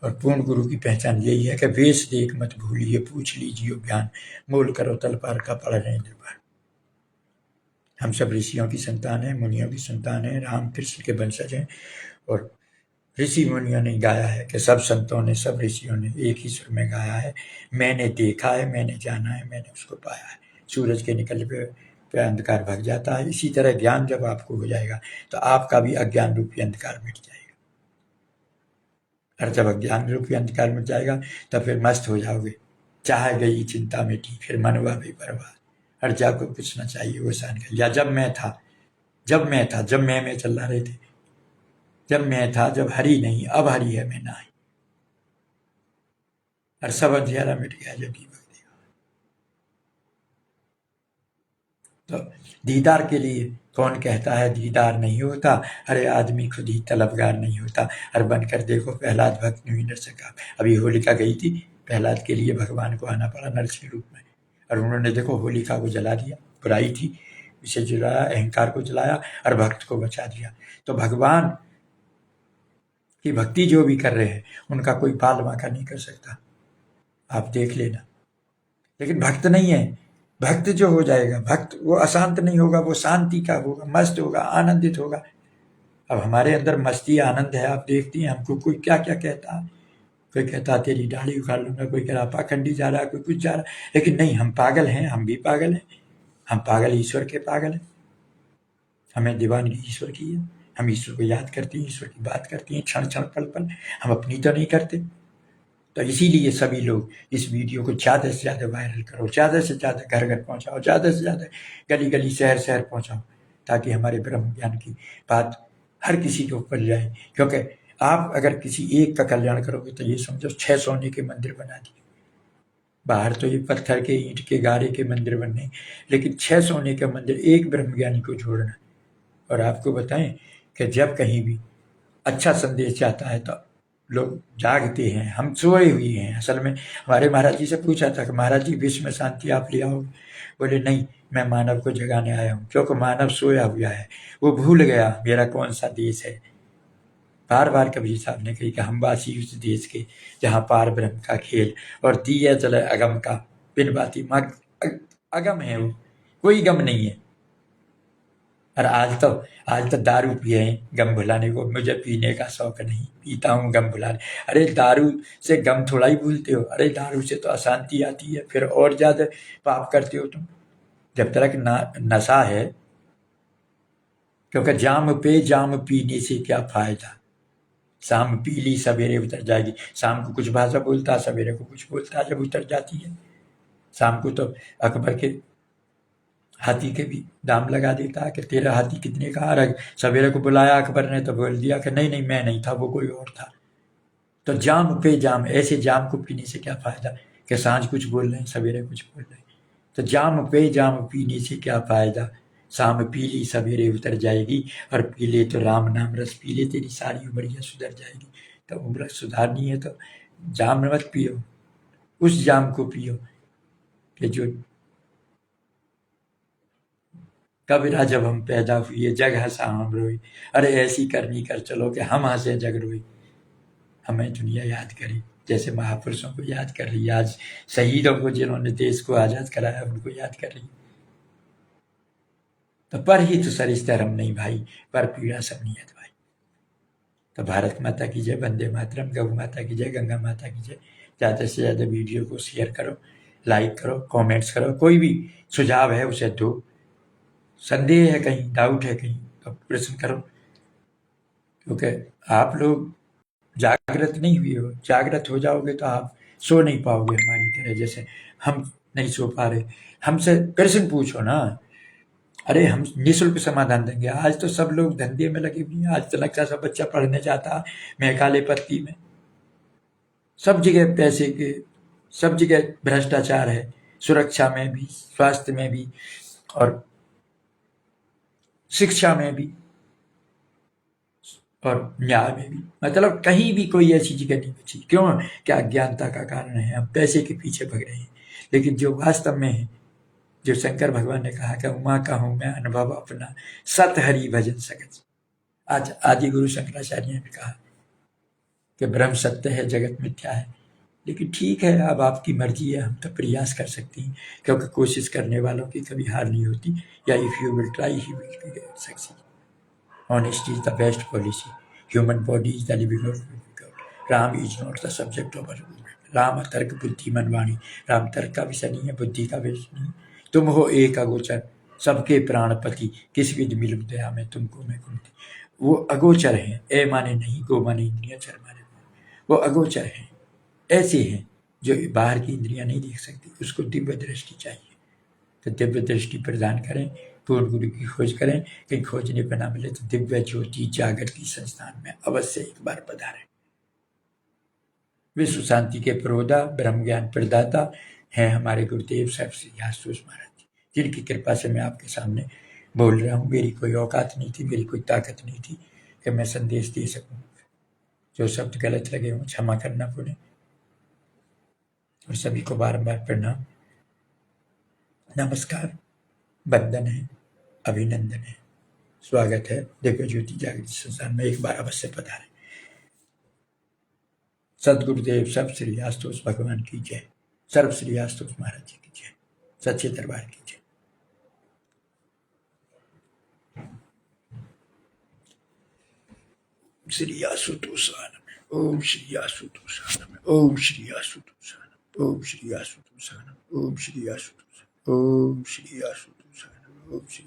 और पूर्ण गुरु की पहचान यही है कि वेश देख मत भूलिए, पूछ लीजिए ज्ञान, मोल करो तलपार का पढ़ रहे दरबार। हम सब ऋषियों की संतान हैं, मुनियों की संतान हैं, राम कृष्ण के वंशज हैं, और ऋषि मुनियों ने गाया है कि सब संतों ने, सब ऋषियों ने एक ही सुर में गाया है, मैंने देखा है, मैंने जाना है, मैंने उसको पाया है। सूरज के निकलने पे अंधकार भग जाता है। इसी तरह ज्ञान जब आपको हो जाएगा तो आपका भी अज्ञान रूपी अंधकार मिट जाएगा। और जब अज्ञान रूपी अंधकार मिट जाएगा तो फिर मस्त हो जाओगे। चाह गई चिंता मिटी, फिर मनवा भी बर्बाद। हर जा को कुछ ना चाहिए वो शान कर। या जब मैं था, जब मैं में चला रहे थे, जब मैं था, जब हरी नहीं, अब हरी है मैं नाही। और सब अंधियारा मिट गया जब दीपक देखा। तो दीदार के लिए कौन कहता है दीदार नहीं होता? अरे आदमी खुद ही तलबगार नहीं होता। और बनकर देखो प्रहलाद भक्त नहीं डर सका। अभी होलिका गई थी, प्रहलाद के लिए भगवान को आना पड़ा नरसिंह रूप में, और उन्होंने देखो होलिका को जला दिया। बुराई थी, इसे जलाया, अहंकार को जलाया और भक्त को बचा दिया। तो भगवान की भक्ति जो भी कर रहे हैं उनका कोई बाल बांका नहीं कर सकता, आप देख लेना। लेकिन भक्त नहीं है, भक्त जो हो जाएगा, भक्त वो अशांत नहीं होगा, वो शांति का होगा, मस्त होगा, आनंदित होगा। अब हमारे अंदर मस्ती आनंद है, आप देखती हैं हमको कोई क्या क्या कहता है। कोई कहता है तेरी दाढ़ी उखाड़ लूंगा, कोई कह रहा पाखंडी जा रहा है, कोई कुछ जा रहा है। लेकिन नहीं, हम पागल हैं, हम भी पागल हैं। हम पागल ईश्वर के पागल हैं। हमें दीवानगी ईश्वर की है। हम ईश्वर को याद करते हैं, ईश्वर की बात करते हैं क्षण क्षण पल पल। हम अपनी तो नहीं करते। तो इसीलिए सभी लोग इस वीडियो को ज़्यादा से ज़्यादा वायरल करो, ज़्यादा से ज़्यादा घर घर पहुँचाओ, ज़्यादा से ज़्यादा गली गली शहर शहर पहुँचाओ, ताकि हमारे ब्रह्म ज्ञान की बात हर किसी के ऊपर जाए। क्योंकि आप अगर किसी एक का कल्याण करोगे तो ये समझो 6 सोने के मंदिर बना दिए। बाहर तो ये पत्थर के, ईंट के, गारे के मंदिर बनने, लेकिन 6 सोने का मंदिर एक ब्रह्मज्ञानी को जोड़ना। और आपको बताएं कि जब कहीं भी अच्छा संदेश जाता है तो लोग जागते हैं। हम सोए हुए हैं। असल में हमारे महाराज जी से पूछा था कि महाराज जी विश्व में शांति आप ले आओगे? बोले नहीं, मैं मानव को जगाने आया हूँ, क्योंकि मानव सोया हुआ है, वो भूल गया मेरा कौन सा देश है। बार बार कबीर साहब ने कही कि हम वासी उस देश के जहाँ पार ब्रह्म का खेल और दिया जले अगम का बिन बाती मग। अगम है वो, कोई गम नहीं है। और आज तो दारू पिए हैं गम भुलाने को। मुझे पीने का शौक नहीं, पीता हूँ गम भुलाने। अरे दारू से गम थोड़ा ही भूलते हो। अरे दारू से तो अशांति आती है, फिर और ज्यादा पाप करते हो तुम। जब तक नशा है, क्योंकि जाम पे जाम पीने से क्या फायदा। शाम पी ली सवेरे उतर जाएगी। शाम को कुछ भाषा बोलता, सवेरे को कुछ बोलता, जब उतर जाती है। शाम को तो अकबर के हाथी के भी दाम लगा देता है कि तेरा हाथी कितने का आ रहा है। सवेरे को बुलाया अकबर ने तो बोल दिया कि नहीं नहीं, मैं नहीं था, वो कोई और था। तो जाम पे जाम, ऐसे जाम को पीने से क्या फायदा कि सांझ कुछ बोल रहे हैं, सवेरे कुछ बोल रहे हैं। तो जाम पे जाम पीने से क्या फायदा। शाम पी ली सवेरे उतर जाएगी, और पी ले तो राम नाम रस पी ले, तेरी सारी उम्रिया सुधर जाएगी। तो उम्र सुधारनी है तो जाम मत पियो, उस जाम को पियो कि जो कबीरा जब हम पैदा हुए जग हंसा हम रोई। अरे ऐसी करनी कर चलो कि हम हंसे जग रोई। हमें दुनिया याद करी, जैसे महापुरुषों को याद कर रही है, आज शहीदों को जिन्होंने देश को आजाद कराया उनको याद कर रही। तो पर ही तो सरिस धर्म नहीं भाई, पर पीड़ा सब नियत भाई। तो भारत माता की जय, वंदे मातरम, गौ माता की जय, गंगा माता की जय। ज़्यादा से ज़्यादा वीडियो को शेयर करो, लाइक करो, कमेंट्स करो। कोई भी सुझाव है उसे दो। संदेह है कहीं, डाउट है कहीं, तो प्रश्न करो। क्योंकि आप लोग जागृत नहीं हुए हो। जागृत हो जाओगे तो आप सो नहीं पाओगे हमारी तरह, जैसे हम नहीं सो पा रहे। हमसे प्रश्न पूछो ना। अरे हम निःशुल्क समाधान देंगे। आज तो सब लोग धंधे में लगे हुए हैं। आज तो लगता है सब बच्चा पढ़ने जाता है मेघालय पत्ती में। सब जगह पैसे के, सब जगह भ्रष्टाचार है, सुरक्षा में भी, स्वास्थ्य में भी, और शिक्षा में भी, और न्याय में भी। मतलब कहीं भी कोई ऐसी जगह नहीं बची। क्यों? क्या अज्ञानता का कारण है। हम पैसे के पीछे भग रहे हैं। लेकिन जो वास्तव में है, जो शंकर भगवान ने कहा कि उमा का हूं मैं अनुभव अपना, सत हरि भजन सकत। आज आदि गुरु शंकराचार्य ने कहा कि ब्रह्म सत्य है, जगत मिथ्या है। लेकिन ठीक है, अब आपकी मर्जी है। हम तो प्रयास कर सकते हैं, क्योंकि कोशिश करने वालों की कभी हार नहीं होती। या if you will try he will succeed. Honesty is the best policy. human body is the living of God. Ram is not the subject of our movement. Ram तर्क बुद्धि मनवाणी, राम तर्क का विषय नहीं है, बुद्धि का विषय नहीं। तुम हो एक अगोचर, सबके प्राणपति, किस विध मिलूं दया में तुमको मैं कुंती। वो अगोचर हैं, ए माने नहीं, गो माने इंद्रिया, चर माने वो अगोचर हैं, ऐसे हैं जो बाहर की इंद्रियां नहीं देख सकती, उसको दिव्य दृष्टि चाहिए। तो दिव्य दृष्टि प्रदान करें, पूर्ण गुरु की खोज करें, कहीं खोजने पर ना मिले तो दिव्य ज्योति जागृति संस्थान में अवश्य एक बार पधारें। विश्व शांति के प्रोदा, ब्रह्म ज्ञान प्रदाता हैं हमारे गुरुदेव साहब श्री आशुतोष महाराज जी, जिनकी कृपा से मैं आपके सामने बोल रहा हूँ। मेरी कोई औकात नहीं थी, मेरी कोई ताकत नहीं थी कि मैं संदेश दे सकूं। जो शब्द गलत लगे हों क्षमा करना पुण्य, और सभी को बारंबार प्रणाम, नमस्कार, वंदन है, अभिनंदन है, स्वागत है। दिव्य ज्योति जागृति संस्थान में एक बार अवश्य पधारें। सदगुरुदेव सब श्री आशुतोष भगवान की जय, सर्व श्री आशुतोष महाराज जी की जय, सच्चे दरबार की जय। श्री आशुतोषानम, ओम श्री आशुतोषानम, ओम श्री आशुतोषानम, ओम श्री आशुतोषानम, ओम श्री आशुतोषानम, ओम श्री आशुतोषानम, ओम श्री